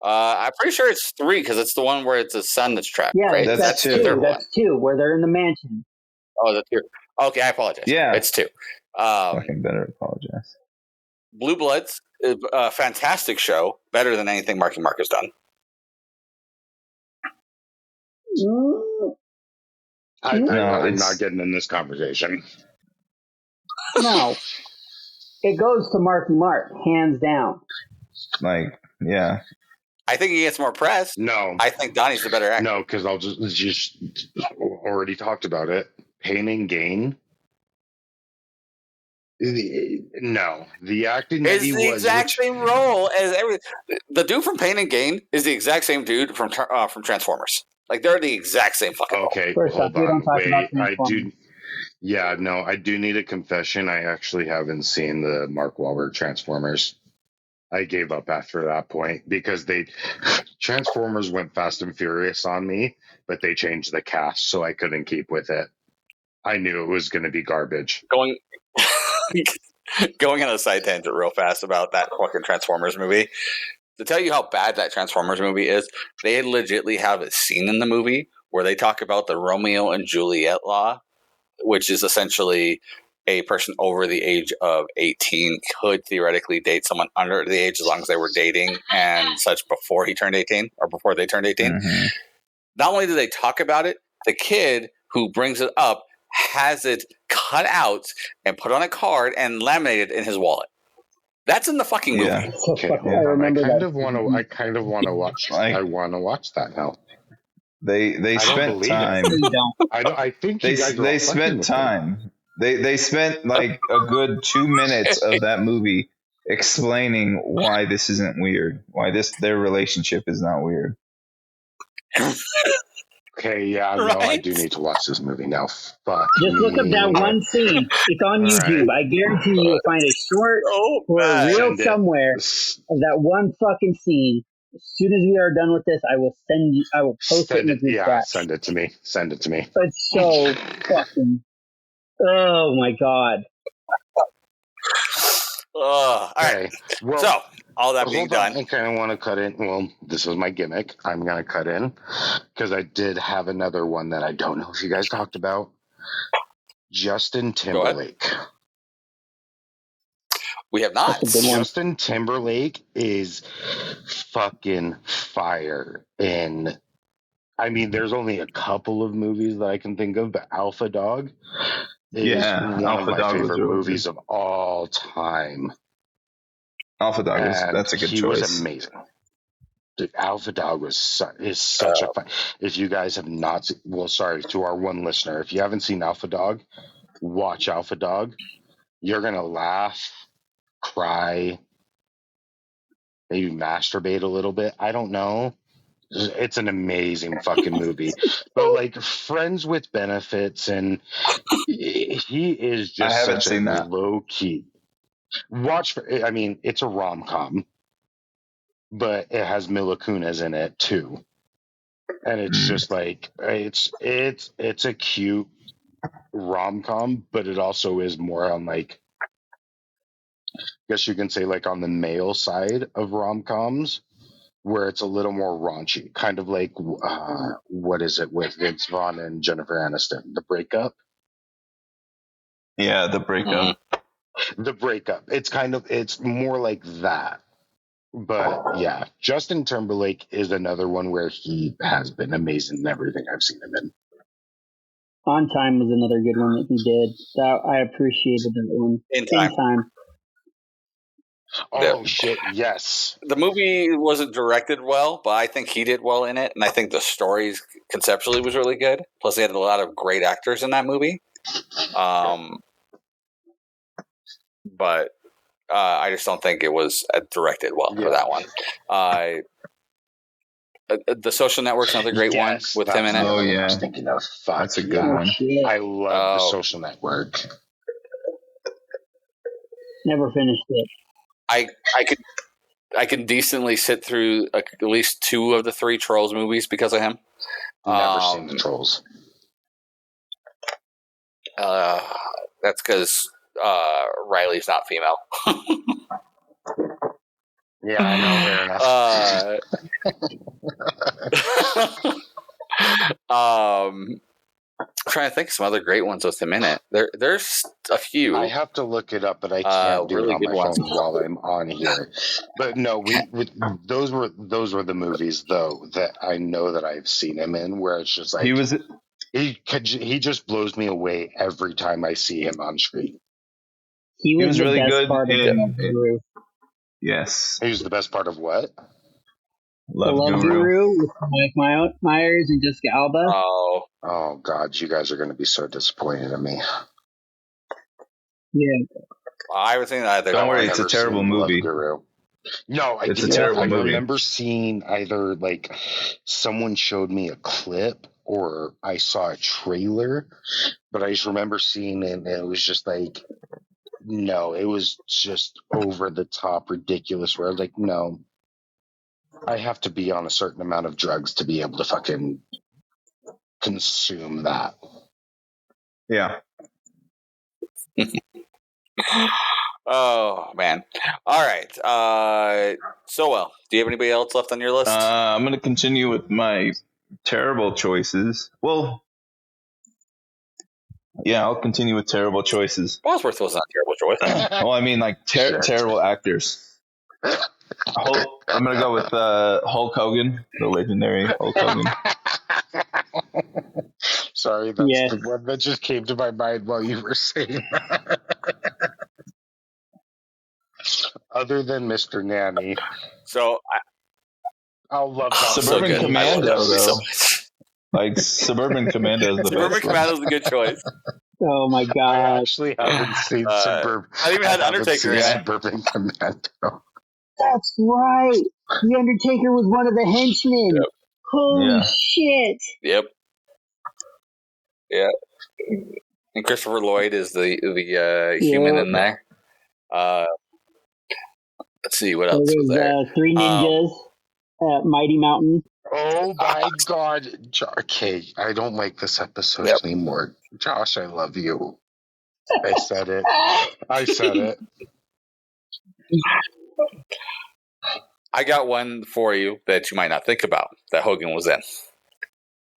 I'm pretty sure it's 3 because it's the one where it's his son that's trapped. Yeah, right? That's the two. third one. That's 2, where they're in the mansion. Oh, that's 2. Okay, I apologize. Yeah. It's 2. Fucking better apologize. Blue Bloods is a fantastic show, better than anything Marky Mark has done. I'm it's- not getting in this conversation. No. It goes to Marky Mark, hands down. Like, yeah. I think he gets more press. No, I think Donnie's the better actor. no, because I'll just already talked about it. Pain and Gain. No, the acting that It's he the was, exact same role as the dude from Pain and Gain is the exact same dude from Transformers. Like they're the exact same fucking role. Okay, First hold off, we don't on, talk wait. about I Transformers. do. Yeah, no, I do need a confession. I actually haven't seen the Mark Wahlberg Transformers. I gave up after that point because Transformers went Fast and Furious on me, but they changed the cast, so I couldn't keep with it. I knew it was going to be garbage. Going on a side tangent real fast about that fucking Transformers movie. To tell you how bad that Transformers movie is, they legitimately have a scene in the movie where they talk about the Romeo and Juliet law, which is essentially a person over the age of 18 could theoretically date someone under the age as long as they were dating and such before he turned 18 or before they turned 18. Mm-hmm. Not only do they talk about it, the kid who brings it up has it cut out and put on a card and laminated in his wallet. That's in the fucking movie. Yeah. So Okay, fucking, hold I on. remember I that. kind of want to watch. Like- I want to watch that now. They I don't spent believe it. time. You don't. I think you guys are all They fucking spent with me. time. They spent like a good 2 minutes of that movie explaining why this isn't weird, why their relationship is not weird. Okay, yeah, no, I do need to watch this movie now. Fuck Just look up that me. one scene. It's on All YouTube. right. I guarantee you will find a short Oh, or a reel Send it. somewhere of that one fucking scene. As soon as we are done with this, I will send you. I will post it in the group chat. Send it to me. Send it to me. It's so fucking. Oh my god! all right. Okay. Well, So, all that being hold on. done, I kind of want to cut in. Well, this is my gimmick. I'm going to cut in because I did have another one that I don't know if you guys talked about. Justin Timberlake. we have not. That's a good one. Justin Timberlake is fucking fire. And I mean, there's only a couple of movies that I can think of, but Alpha Dog is one Alpha of my Dog was favorite really movies of all time. Alpha Dog And that's a good he choice. was amazing. Dude, Alpha Dog is such a fun. If you guys have not, well, sorry to our one listener, if you haven't seen Alpha Dog, watch Alpha Dog. You're gonna laugh, cry, maybe masturbate a little bit. I don't know. It's an amazing fucking movie. But like Friends with Benefits, and he is I just haven't such a seen that. low key. I mean, it's a rom com, but it has Mila Kunis in it too. And it's just like it's a cute rom com, but it also is more on like, I guess you can say like on the male side of rom coms, where it's a little more raunchy, kind of like what is it with Vince Vaughn and Jennifer Aniston, The Breakup. Yeah, The Breakup. The Breakup. It's more like that. But yeah, Justin Timberlake is another one where he has been amazing in everything I've seen him in. On Time was another good one that he did. That I appreciated that one. In Time. Oh Yeah. shit, yes. The movie wasn't directed well, but I think he did well in it, and I think the story conceptually was really good. Plus, they had a lot of great actors in that movie. But I just don't think it was directed well for that one. The Social Network's another great one with him in it. Oh, yeah. I was thinking of. Fuck, That's a good Oh one. shit! I love The Social Network. Never finished it. I can decently sit through at least 2 of the 3 Trolls movies because of him. Never seen the Trolls. That's because Riley's not female. Yeah, I know. Fair enough. Trying to think of some other great ones with him in it. There's a few. I have to look it up, but I can't do really it on good my ones. phone while I'm on here. But no, those were the movies though that I know that I've seen him in, where it's just like he just blows me away every time I see him on screen. He was the really best good part of in the Guru. Yes. He was the best part of what? The Love Guru with Mike Myers and Jessica Alba. Oh God, you guys are going to be so disappointed in me. Yeah. I was thinking that. Don't worry, it's a terrible movie. Love Guru. No, I It's didn't. a terrible I movie. remember seeing either like someone showed me a clip or I saw a trailer, but I just remember seeing it and it was just like, no, it was just over the top ridiculous where I was like, no, I have to be on a certain amount of drugs to be able to fucking consume that. Yeah. Oh man! All right. So well, do you have anybody else left on your list? I'm going to continue with my terrible choices. Well, Yeah, I'll continue with terrible choices. Bosworth was not a terrible choice. Well, I mean, like terrible actors. I'm gonna go with Hulk Hogan, the legendary Hulk Hogan. Sorry, that's the one that just came to my mind while you were saying that. Other than Mr. Nanny, So I'll love that. Suburban so good. Commando, I love that movie though. so much. Like Suburban Commando is the Suburban best one. Commando is a good choice. Oh my I god. actually haven't seen Suburban. I even had Undertaker in it. Suburban Commando. That's right. The Undertaker was one of the henchmen. Yep. Holy Yeah. shit. Yep. Yeah. And Christopher Lloyd is the human in there. Let's see what else was there. Three Ninjas at Mighty Mountain. Oh my god. Okay, I don't like this episode anymore. Josh, I love you. I said it. I said it. I got one for you that you might not think about that Hogan was in.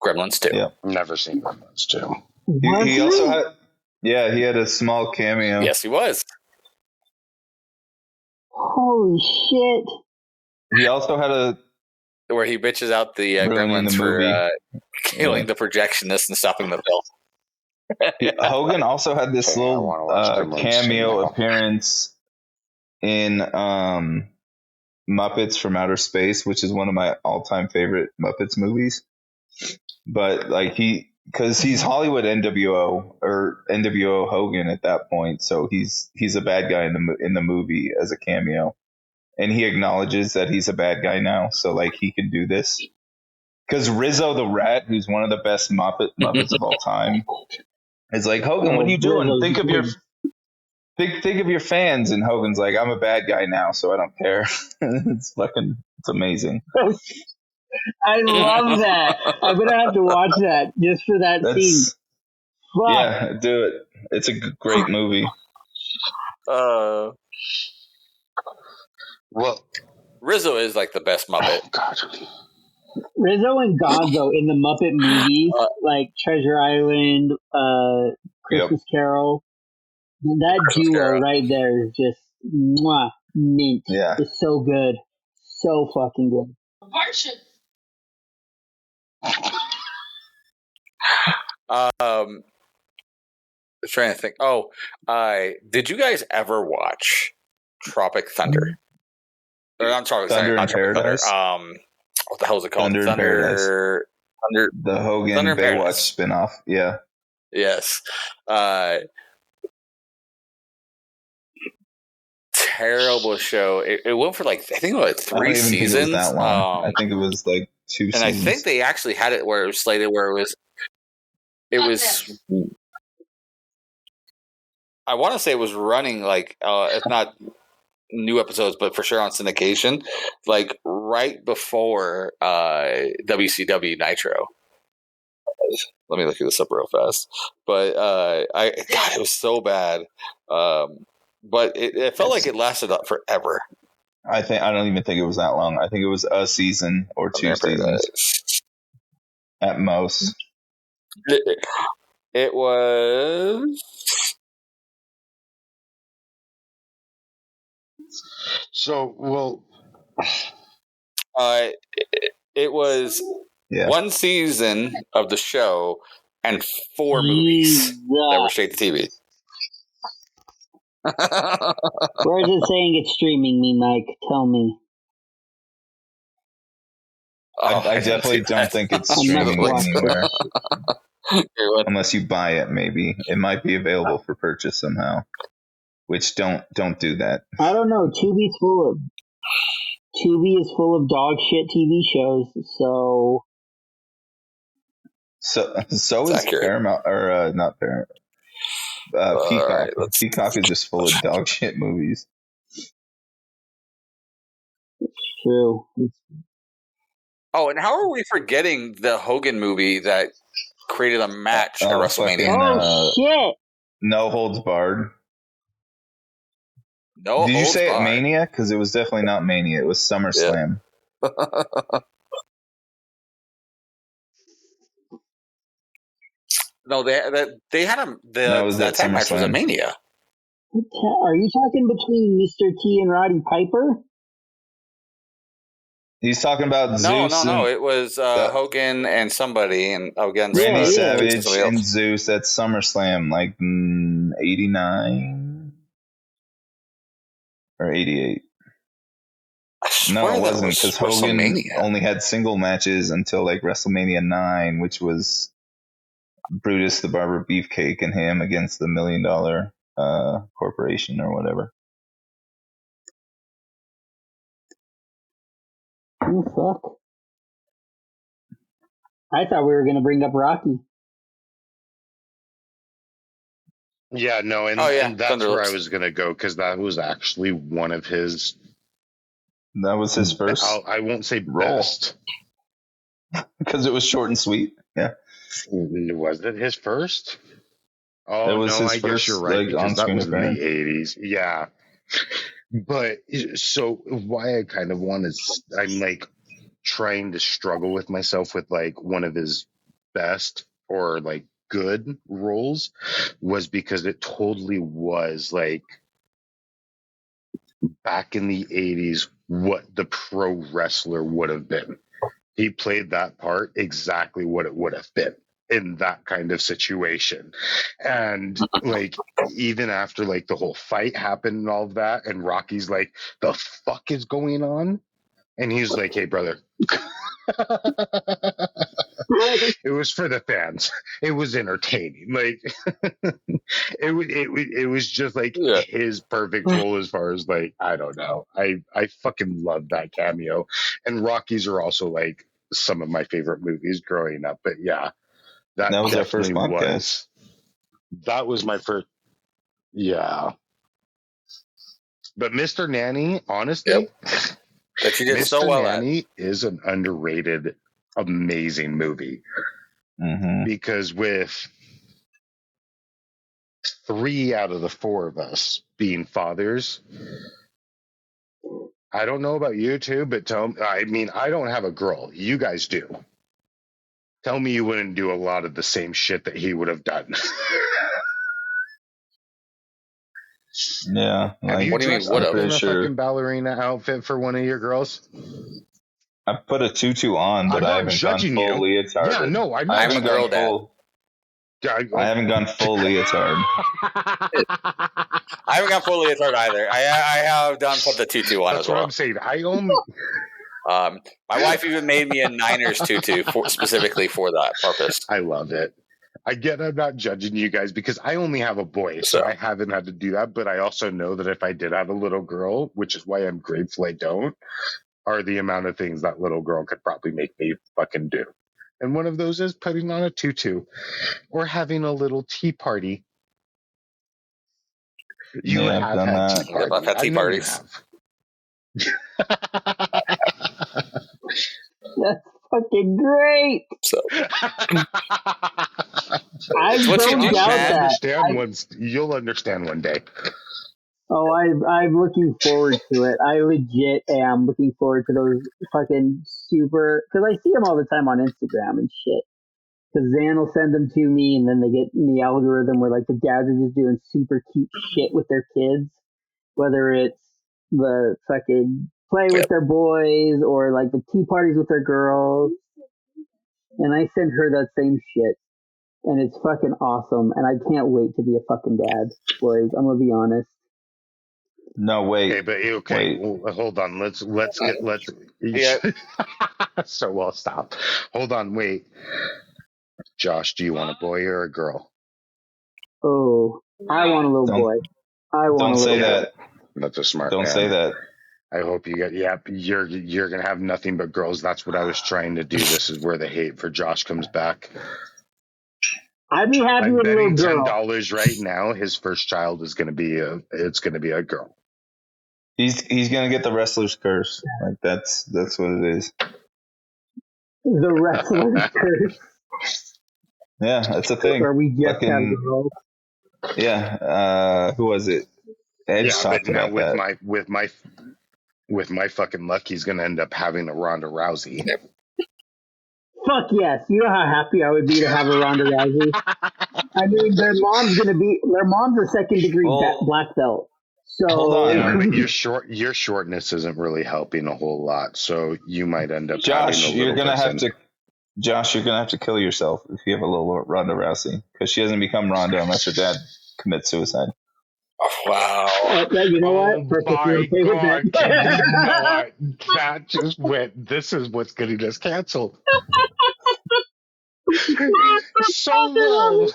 Gremlins 2. Yeah. Never seen Gremlins 2. He also had, he had a small cameo. Yes, he was. Holy shit. He also had a Where he bitches out the ruining Gremlins the movie. for killing the projectionist and stopping the film. Hogan also had this Okay, I wanna watch little Gremlins cameo now. appearance in Muppets from Outer Space, which is one of my all-time favorite Muppets movies. But like because he's Hollywood NWO or NWO Hogan at that point, so he's a bad guy in the movie as a cameo, and he acknowledges that he's a bad guy now, so like he can do this. Because Rizzo the Rat, who's one of the best Muppets of all time, is like, Hogan, what are you doing? Think of your fans. And Hogan's like, I'm a bad guy now, so I don't care. It's amazing. I love that. I'm going to have to watch that just for that scene. Fuck. Yeah, do it. It's a great movie. Well, Rizzo is like the best Muppet. oh God. Rizzo and Gonzo in the Muppet movies, like Treasure Island, Christmas Carol. That Christmas duo Carol. right there is just mint. Yeah. It's so good. So fucking good. Trying to think. Oh, did you guys ever watch Tropic Thunder? Or I'm sorry, Thunder not in Tropic Paradise? Thunder. What the hell is it called? Thunder in Paradise. Thunder. The Hogan Thunder in Baywatch Paradise. spinoff. Yeah. Yes. Terrible show. It went for like I think it was like 3 seasons. Think it was that long. I think it was like 2 seasons. And I think they actually had it where it was slated where it was I want to say it was running like if not new episodes, but for sure on syndication, like right before WCW Nitro. Let me look this up real fast. But God, it was so bad. But it felt like it lasted up forever. I don't even think it was that long. I think it was a season or 2 seasons at most. It was. So, well, it was 1 season of the show and 4 movies that were straight to TV. Where is it saying it's streaming me, Mike? Tell me. I definitely don't think it's streaming anywhere. Unless you buy it, maybe. It might be available for purchase somehow. Which don't do that. I don't know. Tubi is full of dog shit TV shows, so is accurate. Paramount or not Paramount. Peacock. Right, Peacock is just full of dog shit movies. True. Oh, and how are we forgetting the Hogan movie that created a match at WrestleMania? Shit! No Holds Barred. No. Did you say it Mania? Because it was definitely not Mania. It was SummerSlam. No, they had him. No, it was The at tag match was at SummerSlam. Mania. Are you talking between Mr. T and Roddy Piper? He's talking about No, Zeus no. and It was Hogan and somebody, and against Randy Yeah, yeah. Savage somebody else. and Zeus at SummerSlam, like 89 or 88. I No, swear it that wasn't, was because Hogan WrestleMania. only had single matches until like WrestleMania 9, which was Brutus the Barber Beefcake and him against the $1 Million Corporation or whatever. Oh, fuck. I thought we were going to bring up Rocky. Yeah, no, and, Oh, yeah, and that's Thunder where I Lips. was going to go because that was actually one of his. That was his first I won't say role. best. Because it was short and sweet. Yeah. Was it his first? Oh, It was no, his I guess you're first right like because that on-screen was in the appearance. 80s. Yeah. But so why I kind of want to, I'm like trying to struggle with myself with like one of his best or like good roles was because it totally was like back in the 80s what the pro wrestler would have been. He played that part exactly what it would have been in that kind of situation. And like even after like the whole fight happened and all of that, and Rocky's like, the fuck is going on? And he's like, hey brother. It was for the fans. It was entertaining. Like it was just like his perfect role as far as like, I don't know. I fucking love that cameo. And Rockies are also like some of my favorite movies growing up. But yeah, that was our first definitely podcast. That was my first. Yeah. But Mr. Nanny, honestly, that you did Mr. so well Nanny is an underrated, amazing movie. Mm-hmm. Because with 3 out of the 4 of us being fathers, I don't know about you two, but I mean, I don't have a girl. You guys do. Tell me you wouldn't do a lot of the same shit that he would have done. Yeah. Have you What do you mean, dressed would up have? in a sure. fucking ballerina outfit for one of your girls? I put a tutu on, but I'm I not haven't gone judging full you. leotard. Yeah, no, I'm I not. haven't gone full. I haven't gone full leotard. I haven't gone full leotard either. I have done put the tutu on That's as what well. I'm saying. I only. My wife even made me a Niners tutu specifically for that purpose. I love it. I get I'm not judging you guys because I only have a boy, so I haven't had to do that. But I also know that if I did have a little girl, which is why I'm grateful I don't, are the amount of things that little girl could probably make me fucking do. And one of those is putting on a tutu or having a little tea party. You have done had that. tea parties. I've had tea parties. That's fucking great. So I what don't you do, doubt man. that. You'll understand one day. Oh, I'm looking forward to it. I legit am looking forward to those fucking super, because I see them all the time on Instagram and shit. Because Zan will send them to me, and then they get in the algorithm where like the dads are just doing super cute shit with their kids, whether it's the fucking play with their boys or like the tea parties with their girls. And I send her that same shit, and it's fucking awesome. And I can't wait to be a fucking dad, boys. I'm gonna be honest. No, wait. Okay. Wait. Well, hold on. Let's Yeah. So I'll stop. Hold on. Wait. Josh, do you want a boy or a girl? Oh, I want a little boy. I want a Don't little say boy. that. That's a smart Don't man. say that. I hope you get. Yep, you're gonna have nothing but girls. That's what I was trying to do. This is where the hate for Josh comes back. I'd be happy I'm with a little betting girl. $10 right now. His first child is gonna be a girl. He's gonna get the wrestler's curse. Like that's what it is. The wrestler's curse. Yeah, that's a thing. Where we just have girls. Yeah. Who was it? Edge talked but now about that. with my fucking luck, he's gonna end up having a Ronda Rousey. Fuck yes. You know how happy I would be to have a Ronda Rousey? I mean, their mom's a second degree black belt. So hold on. Yeah, but your shortness isn't really helping a whole lot, so you might end up having Josh, a you're little gonna have person. to. Josh, you're gonna have to kill yourself if you have a little Ronda Rousey, because she doesn't become Ronda unless her dad commits suicide. Wow. you know Oh what? Perfectly my okay with god! that. Can you not? That just went. This is what's getting us canceled. So well.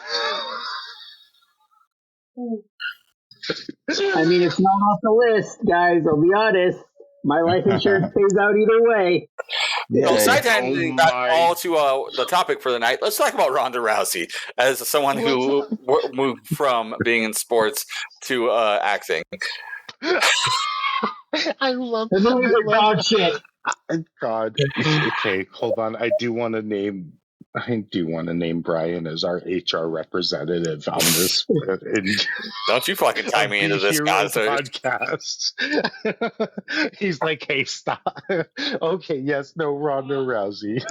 I mean, it's not off the list, guys. I'll be honest. My life insurance pays out either way. So, Yay. side Oh tangent back all my! to the topic for the night. Let's talk about Ronda Rousey as someone who moved from being in sports to acting. I love. The movies I are love. dog shit. God. Okay, hold on. I do want to name. Brian as our HR representative on this Don't you fucking tie of me the into this Hero concert. podcast. He's like, hey, stop. Okay, yes, no, Ronda Rousey.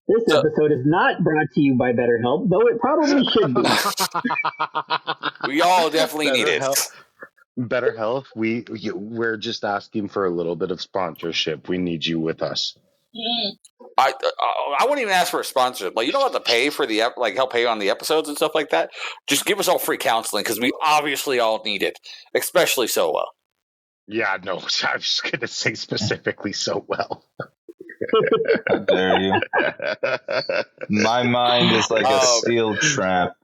This So, episode is not brought to you by BetterHelp, though it probably should be. we all definitely need it. Better health. We're just asking for a little bit of sponsorship. We need you with us. I wouldn't even ask for a sponsorship. Like, you don't have to pay for help pay on the episodes and stuff like that. Just give us all free counseling because we obviously all need it, especially Solo. Yeah, no, I was going to say specifically so well. How dare you? My mind is like a steel trap.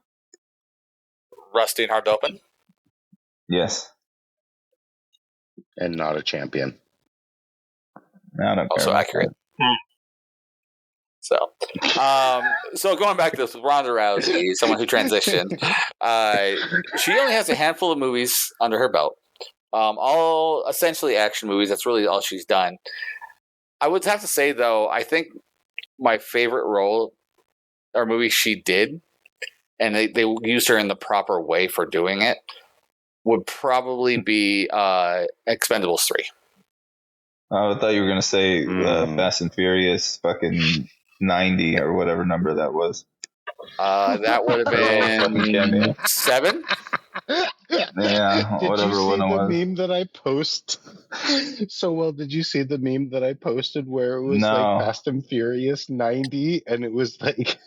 Rusty and hard to open. Yes. And not a champion. I don't care. Also accurate. So going back to this with Ronda Rousey, someone who transitioned, she only has a handful of movies under her belt, all essentially action movies. That's really all she's done. I would have to say, though, I think my favorite role or movie she did, and they used her in the proper way for doing it, would probably be Expendables 3. I thought you were going to say Fast and Furious fucking 90 or whatever number that was. That would have been 7. Yeah, did whatever you see one it the was. meme that I post? So well, did you see the meme that I posted where it was No. like Fast and Furious 90 and it was like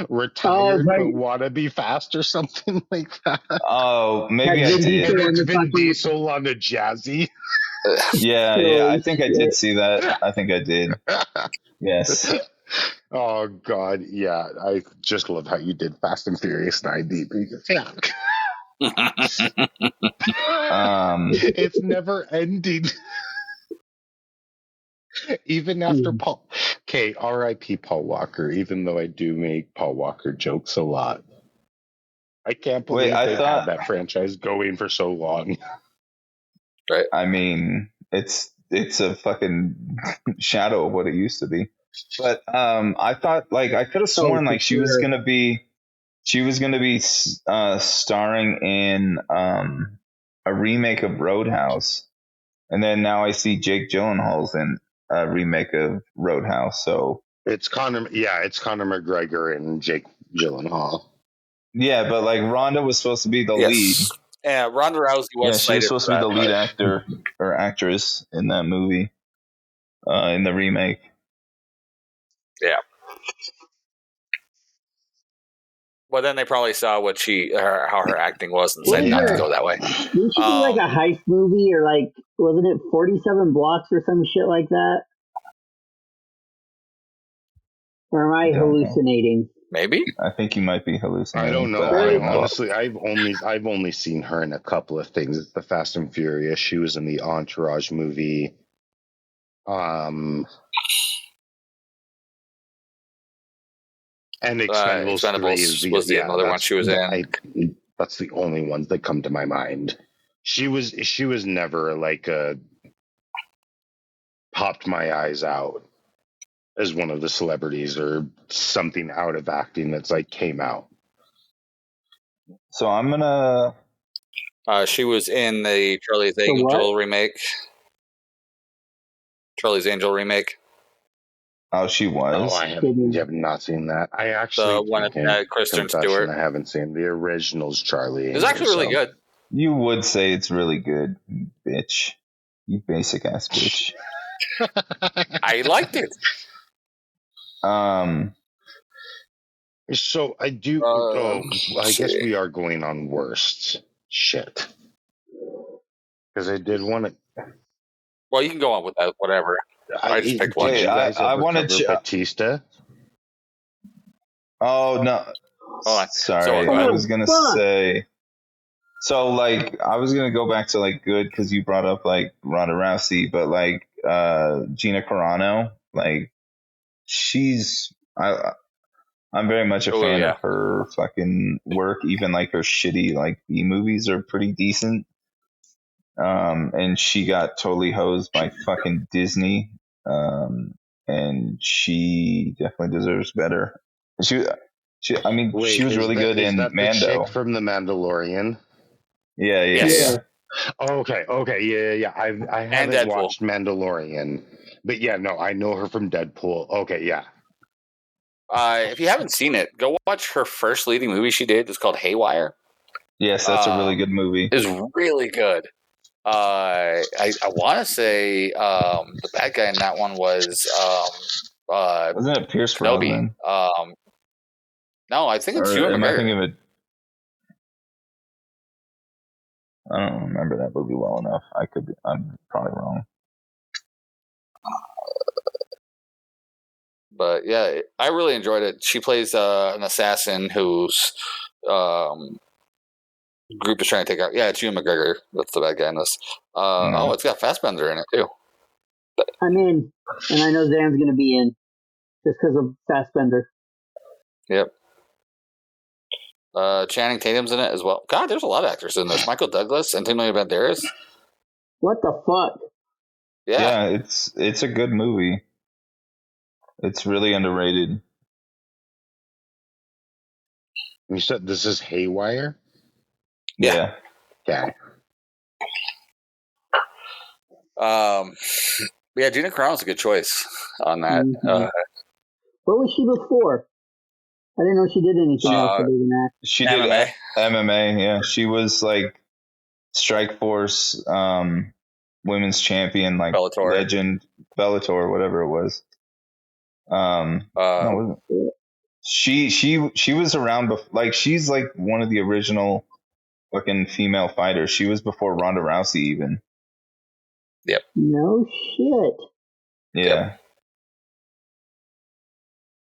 retired but wanna be fast or something like that? Oh, maybe I did. And it's Vin Diesel on a Jazzy. Yeah, I think I did see that. I think I did. Yes. Oh God, yeah. I just love how you did Fast and Furious 90 because it's never ending. Even after Paul. Okay, R.I.P. Paul Walker. Even though I do make Paul Walker jokes a lot, I can't believe they've had that franchise going for so long. Right. I mean, it's a fucking shadow of what it used to be. But I thought, like, I could have sworn like she was gonna be starring in a remake of Roadhouse, and then now I see Jake Gyllenhaal's in a remake of Roadhouse. So it's Conor McGregor and Jake Gyllenhaal. Yeah, but like Ronda was supposed to be the lead. Yeah, Ronda Rousey was. Yeah, she was supposed to be the lead actor or actress in that movie, in the remake. Yeah. Well, then they probably saw what how her acting was and decided not to go that way. Didn't she do like a heist movie or like, wasn't it 47 Blocks or some shit like that? Or am I hallucinating? Maybe. I think you might be hallucinating. I don't know. Honestly, I've only seen her in a couple of things. The Fast and Furious. She was in the Entourage movie. And Expendables 3 was the another one she was in. That's the only ones that come to my mind. She was never like popped my eyes out as one of the celebrities or something out of acting that's like came out. So I'm gonna. She was in the Charlie's Angel remake. Charlie's Angel remake. Oh, she No, was. I have not seen that. I actually, The one okay, that Kristen confession, Stewart. I haven't seen the originals, Charlie It's Angel. actually really good. You would say it's really good, you bitch. You basic ass bitch. I liked it. So I do. I Let's guess see. we are going on worst shit because I did want to. Well, you can go on with that. Whatever. I just picked one. Did Wait, you guys I ever wanted cover to. Batista? Oh no, Hold on. So sorry. go I ahead. was Oh, gonna fuck. say. So like, I was gonna go back to like good because you brought up like Ronda Rousey, but like Gina Carano, like she's I'm very much a Oh fan of yeah. her fucking work. Even like her shitty like B movies are pretty decent. And she got totally hosed by fucking Disney. Um, and she definitely deserves better. She, I mean, she Wait, was really good is in that the chick Mando. from The Mandalorian? Yeah, yeah, Yes. yeah. Yeah. Okay, yeah. I And haven't Deadpool. watched Mandalorian, but yeah, no, I know her from Deadpool. Okay, yeah. If you haven't seen it, go watch her first leading movie she did. It's called Haywire. Yes, that's a really good movie. Is really good. I want to say the bad guy in that one was Wasn't it Pierce Kenobi. Brosnan? No, I think it's Or Ewan am I McGregor. thinking of it? I don't remember that movie well enough. I'm probably wrong. But yeah, I really enjoyed it. She plays an assassin whose um, group is trying to take out. Yeah, it's Ewan McGregor. That's the bad guy in this. No. It's got Fassbender in it too. I'm in, and I know Zan's gonna be in just because of Fassbender. Yep. Channing Tatum's in it as well. God, there's a lot of actors in this. Michael Douglas, Antonio Banderas. What the fuck? Yeah. Yeah, it's a good movie. It's really underrated. You said this is Haywire? Yeah. Yeah. Okay. Yeah, Gina Carano's a good choice on that. Mhm. What was she before? I didn't know she did anything else other than that. She did MMA. MMA. Yeah, she was like Strike Force, women's champion, like Bellator. legend, Bellator, whatever it was. No, it wasn't. She was around before. Like she's like one of the original fucking female fighters. She was before Ronda Rousey even. Yep. No shit. Yeah. Yep.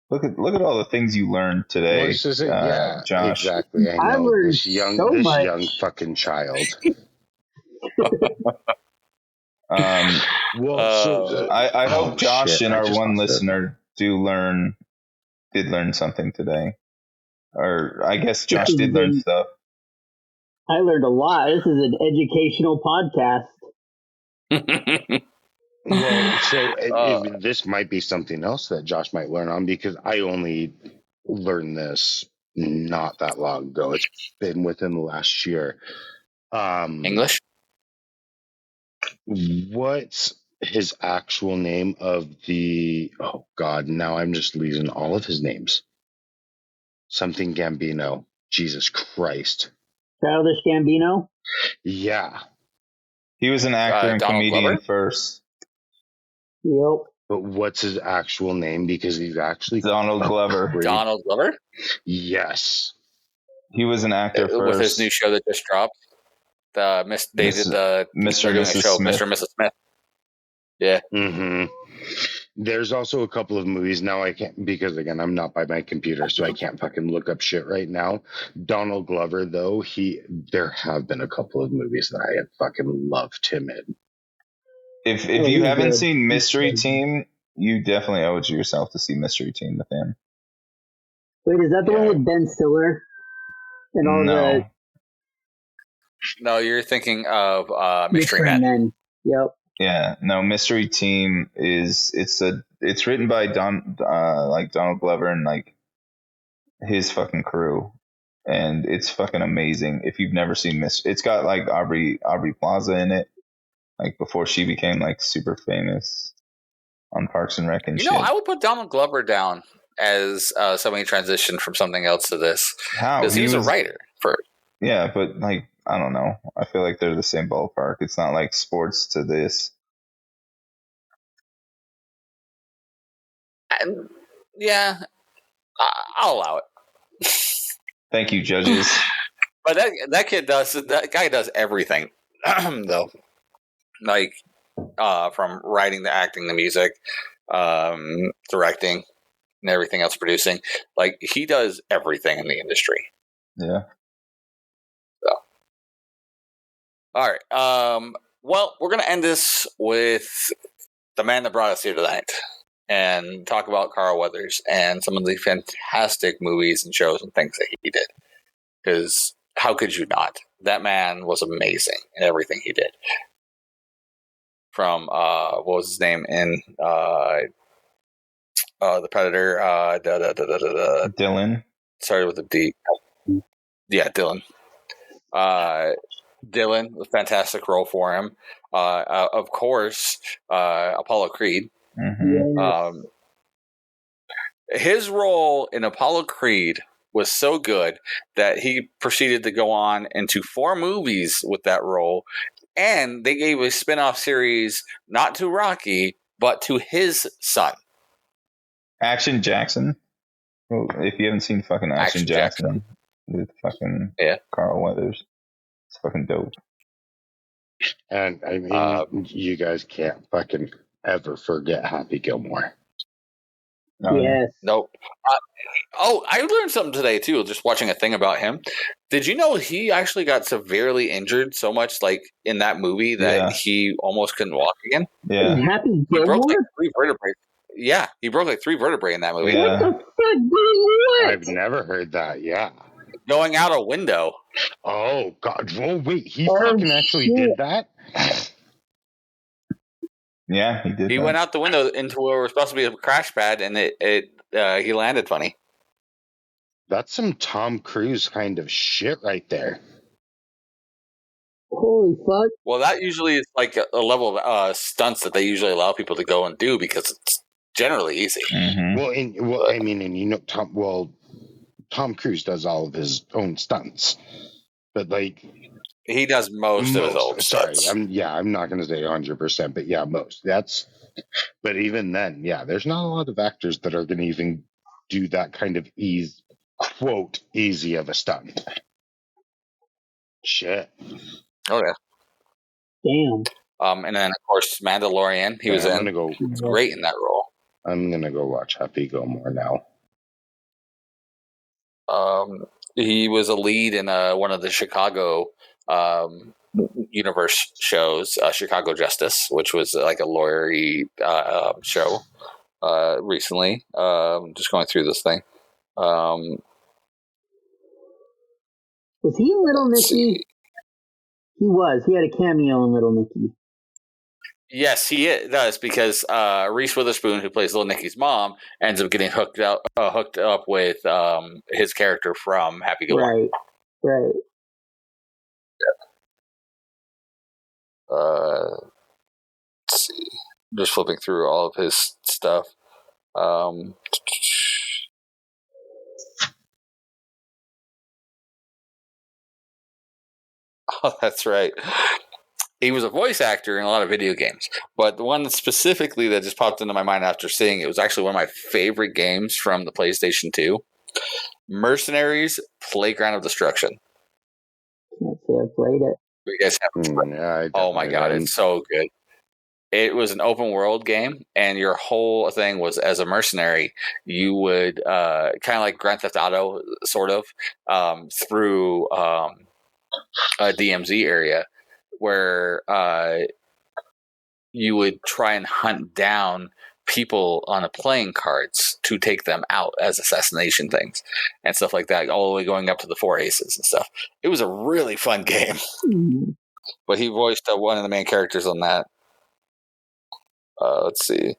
Look at all the things you learned today, Well, this is it. Yeah, Josh. exactly. I I know learned this so much. young fucking child. Well, I hope Josh shit, and I our just one lost it. listener did learn something today. Or I guess Josh did learn stuff. I learned a lot. This is an educational podcast. Well, so this might be something else that Josh might learn on because I only learned this not that long ago. It's been within the last year. English? What's his actual name of the? Oh God! Now I'm just losing all of his names. Something Gambino. Jesus Christ. Childish Gambino. Yeah, He was an actor and Donald comedian Glover? first. Yep. but what's his actual name? Because he's actually Donald Glover. Donald Glover? Yes. He was an actor With his new first. show that just dropped. They did Mr. they're and doing a Mrs. show, Smith. Mr. and Mrs. Smith. Yeah. Mm-hmm. There's also a couple of movies now I can't because again I'm not by my computer, so I can't fucking look up shit right now. Donald Glover though, there have been a couple of movies that I have fucking loved him in. If Oh, you he's haven't good. seen He's Mystery good. Team, you definitely owe it to yourself to see Mystery Team with him. Wait, is that the one Yeah. with Ben Stiller and all the No. No, you're thinking of Mystery mystery Men. men? Yep. Yeah, no. Mystery Team it's written by Donald Glover and like his fucking crew, and it's fucking amazing. If you've never seen it's got like Aubrey Plaza in it, like before she became like super famous. on Parks and Rec and You shit. know, I would put Donald Glover down as somebody transitioned from something else to this. How? Because he was a writer first. Yeah, but like, I don't know. I feel like they're the same ballpark. It's not like sports to this. And, yeah, I'll allow it. Thank you, judges. But that guy does everything, though. Like, from writing, the acting, the music, directing, and everything else, producing. Like, he does everything in the industry. Yeah. So, all right. Well, we're gonna end this with the man that brought us here tonight, and talk about Carl Weathers and some of the fantastic movies and shows and things that he did. Because how could you not? That man was amazing in everything he did. From what was his name in the Predator? Dylan. Started with a D. Yeah, Dylan. Dylan, a fantastic role for him. Of course, Apollo Creed. Mm-hmm. Yes. His role in Apollo Creed was so good that he proceeded to go on into 4 movies with that role, and they gave a spin-off series not to Rocky but to his son, Action Jackson. Well, if you haven't seen fucking Action Jackson with fucking Carl Weathers, it's fucking dope. And I mean, you guys can't fucking ever forget Happy Gilmore. No, Yes. Nope. I learned something today too, just watching a thing about him. Did you know he actually got severely injured so much, like in that movie, that he almost couldn't walk again? Yeah. Happy He broke Gilmore? like 3 vertebrae. Yeah, he broke like 3 vertebrae in that movie. Yeah. What the fuck, dude? What? I've never heard that. Yeah. Going out a window. Oh God! Oh wait, he Oh, fucking actually shit. did that. Yeah, he did. He that. went out the window into where was supposed to be a crash pad, and he landed funny. That's some Tom Cruise kind of shit right there. Holy fuck. Well, that usually is like a level of stunts that they usually allow people to go and do because it's generally easy. Mm-hmm. Well, I mean, and you know, Tom Cruise does all of his own stunts, but like he does most of his own sorry, stunts. I'm not going to say 100%, but yeah, most. But even then, yeah, there's not a lot of actors that are going to even do that kind of quote easy of a stunt. Shit. Oh yeah. Damn. And then of course Mandalorian. He was I'm in. gonna go. He's great in that role. I'm gonna go watch Happy Gilmore now. He was a lead in one of the Chicago universe shows, Chicago Justice, which was like a lawyery show recently. Just going through this thing. Was he in Little Nicky? See. He was. He had a cameo in Little Nicky. Yes, he does, because Reese Witherspoon, who plays Little Nicky's mom, ends up getting hooked up with his character from Happy Gilmore. Right. Let's see. Just flipping through all of his stuff. Oh, that's right. He was a voice actor in a lot of video games, but the one specifically that just popped into my mind after seeing it was actually one of my favorite games from the PlayStation 2. Mercenaries: Playground of Destruction. Can't say I played it. You guys have Yeah, oh my god, it's so good. It was an open world game, and your whole thing was, as a mercenary, you would kind of like Grand Theft Auto, sort of, through a DMZ area, where you would try and hunt down people on the playing cards to take them out as assassination things and stuff like that, all the way going up to the 4 aces and stuff. It was a really fun game. But he voiced one of the main characters on that. Let's see.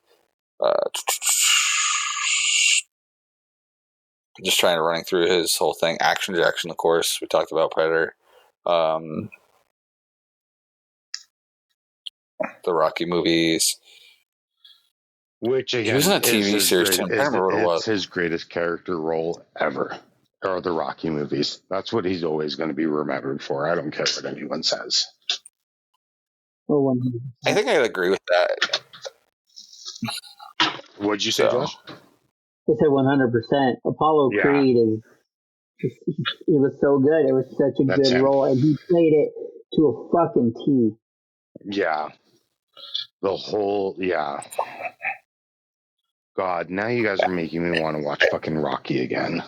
Just trying to running through his whole thing. Action Jackson, of course. We talked about Predator. The Rocky movies. Which He was again in a is TV his series too. great I'm trying is to remember what it it's was. his greatest character role ever. Or the Rocky movies. That's what he's always going to be remembered for. I don't care what anyone says. Oh, I 100%. think I'd agree with that. What'd you say, So Josh? I said 100%. Apollo Yeah, Creed is it was so good. It was such a that's good him. role, and he played it to a fucking T. Yeah. The whole God, now you guys are making me want to watch fucking Rocky again.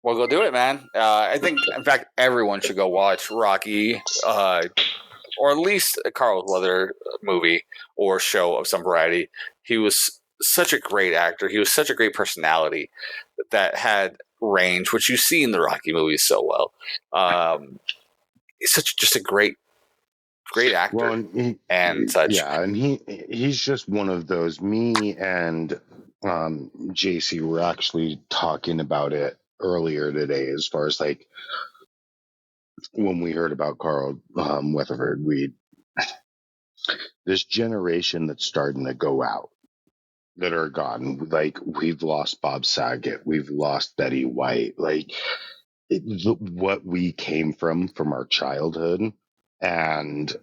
we'll go do it, man. I think, in fact, everyone should go watch Rocky, or at least a Carl Weather movie or show of some variety. He was such a great actor. He was such a great personality that had range, which you see in the Rocky movies so well. He's such just a great actor Well, and and such. and he's just one of those. Me and JC were actually talking about it earlier today, as far as like when we heard about Carl Weatherford, this generation that's starting to go out that are gone. Like we've lost Bob Saget, we've lost Betty White, like what we came from our childhood, and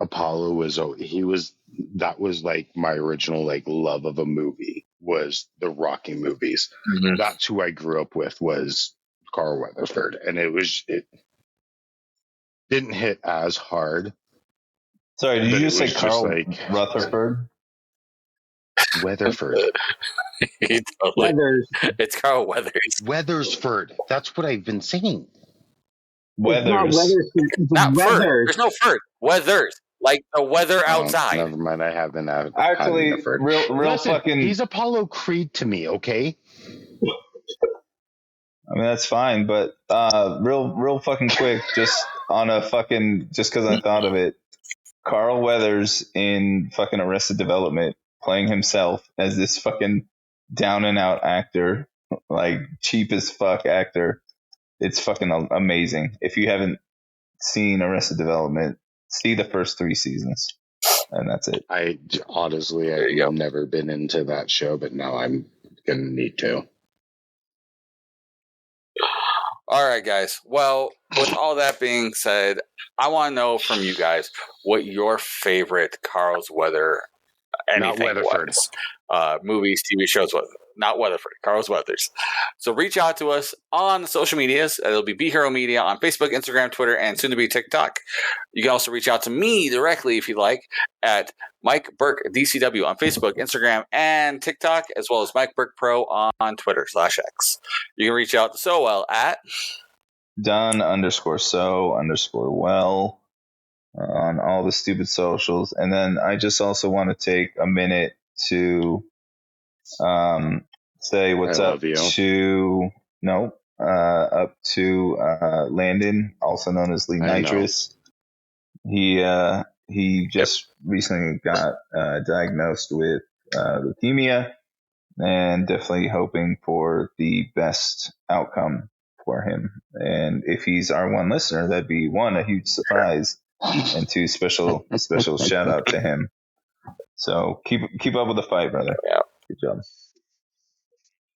Apollo was that was like my original like love of a movie was the Rocky movies. Mm-hmm. That's who I grew up with was Carl Weatherford, and it didn't hit as hard. Sorry, did But you it just say was just Carl like Rutherford? Weatherford. He totally, Weathers. it's Carl Weathers, Weathersford. That's what I've been saying. It's not Weathers. Weathers. It's not Ferd. Weathers. There's no Ferd. Weathers, like the weather Oh, outside. never mind. I haven't had Actually, enough heard. real Listen, fucking. he's Apollo Creed to me, okay? I mean, that's fine, but real fucking quick, just on a fucking, just because I thought of it, Carl Weathers in fucking Arrested Development playing himself as this fucking down and out actor, like cheap as fuck actor. It's fucking amazing. If you haven't seen Arrested Development, see the first 3 seasons, and that's it. I honestly, There I've you go. never been into that show, but now I'm gonna need to. All right, guys. Well, with all that being said, I want to know from you guys what your favorite Carl's Weather Not anything Weatherford. was. Movies, TV shows, not Weatherford, Carl's Weathers. So reach out to us on the social medias. It'll be Be Hero Media on Facebook, Instagram, Twitter, and soon to be TikTok. You can also reach out to me directly if you like at Mike Burke DCW on Facebook, Instagram, and TikTok, as well as Mike Burke Pro on Twitter/X. You can reach out to Sowell at Done_so_well on all the stupid socials. And then I just also want to take a minute to say what's I up love you. to Landon, also known as Lee I know. Nitrous. He just recently got diagnosed with leukemia, and definitely hoping for the best outcome for him. And if he's our one listener, that'd be one, a huge surprise, and two, special shout out to him. So keep up with the fight, brother. Yeah. Good job.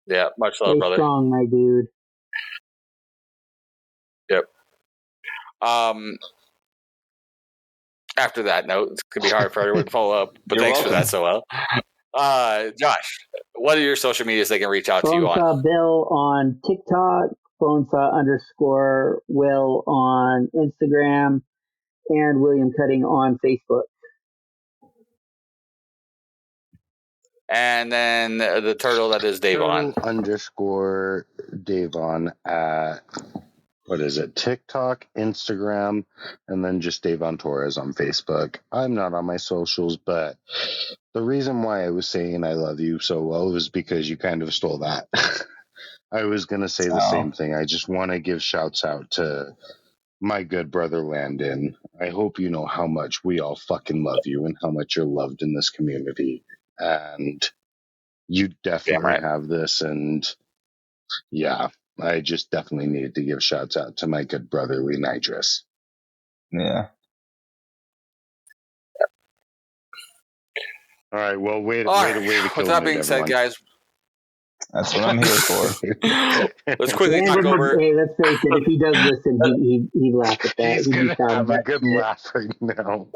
Yeah, much love, Stay brother. strong, my dude. Yep. After that note, it's gonna be hard for everyone to follow up, but You're thanks for welcome. that, so well. Josh, what are your social medias they can reach out to you on? Bonesaw Bill on TikTok, Bonesaw_Will on Instagram, and William Cutting on Facebook. And then the turtle that is Davon. Turtle_Davon at what is it? TikTok, Instagram, and then just Davon Torres on Facebook. I'm not on my socials, but the reason why I was saying I love you so well was because you kind of stole that. I was gonna say the same thing. I just want to give shouts out to my good brother Landon. I hope you know how much we all fucking love you and how much you're loved in this community. And you Damn definitely right. have this. And yeah, I just definitely needed to give shouts out to my good brother Lee Nitrous. Yeah. All right. Well, way to With kill that it, being said, everyone. guys, That's what I'm here for. let's quickly talk over. Hey, let's face it. If he does listen, he'd laugh at that. He's He'd be gonna proud of have a that good shit. laugh right now.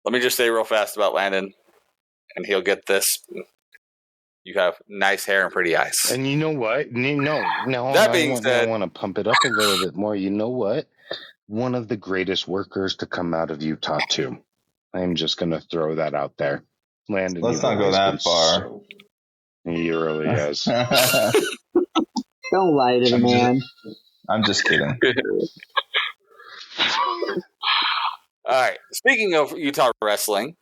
Let me just say real fast about Landon, and he'll get this. You have nice hair and pretty eyes. And you know what? No. That being I said, want to pump it up a little bit more. You know what? One of the greatest workers to come out of Utah too. I'm just gonna throw that out there. Landon, Let's you've not go always that been far. so. He really is. Don't lie to the man. I'm just kidding. all right. Speaking of Utah wrestling,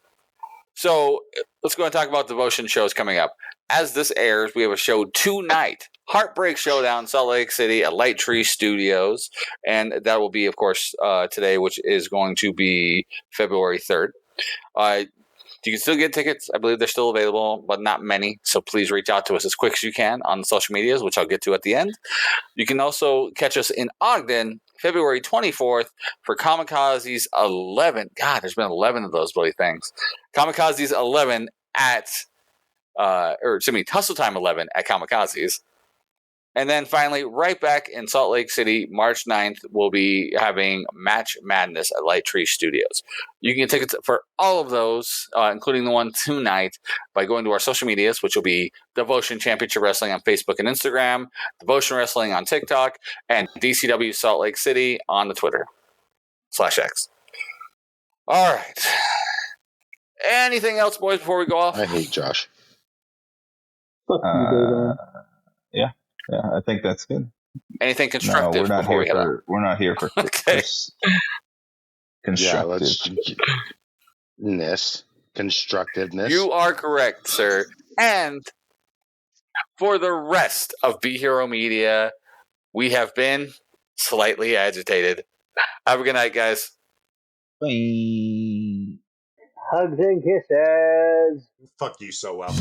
so let's go and talk about Devotion shows coming up. As this airs, we have a show tonight. Heartbreak Showdown, Salt Lake City at Light Tree Studios. And that will be, of course, today, which is going to be February 3rd. You can still get tickets. I believe they're still available, but not many. So please reach out to us as quick as you can on the social medias, which I'll get to at the end. You can also catch us in Ogden, February 24th for Kamikaze's 11. God, there's been 11 of those bloody things. Kamikaze's 11 at, Tussle Time 11 at Kamikaze's. And then finally, right back in Salt Lake City, March 9th, we'll be having Match Madness at Light Tree Studios. You can get tickets for all of those, including the one tonight, by going to our social medias, which will be Devotion Championship Wrestling on Facebook and Instagram, Devotion Wrestling on TikTok, and DCW Salt Lake City on the Twitter /X. All right. Anything else, boys, before we go off? I hate Josh. Fuck you, Dave. Yeah, I think that's good. Anything constructive? No, we're not before here we for. We're not here for. Okay. Constructive. Constructiveness. You are correct, sir. And for the rest of Be Hero Media, we have been Slightly Agitated. Have a good night, guys. Bye. Hugs and kisses. Fuck you so well.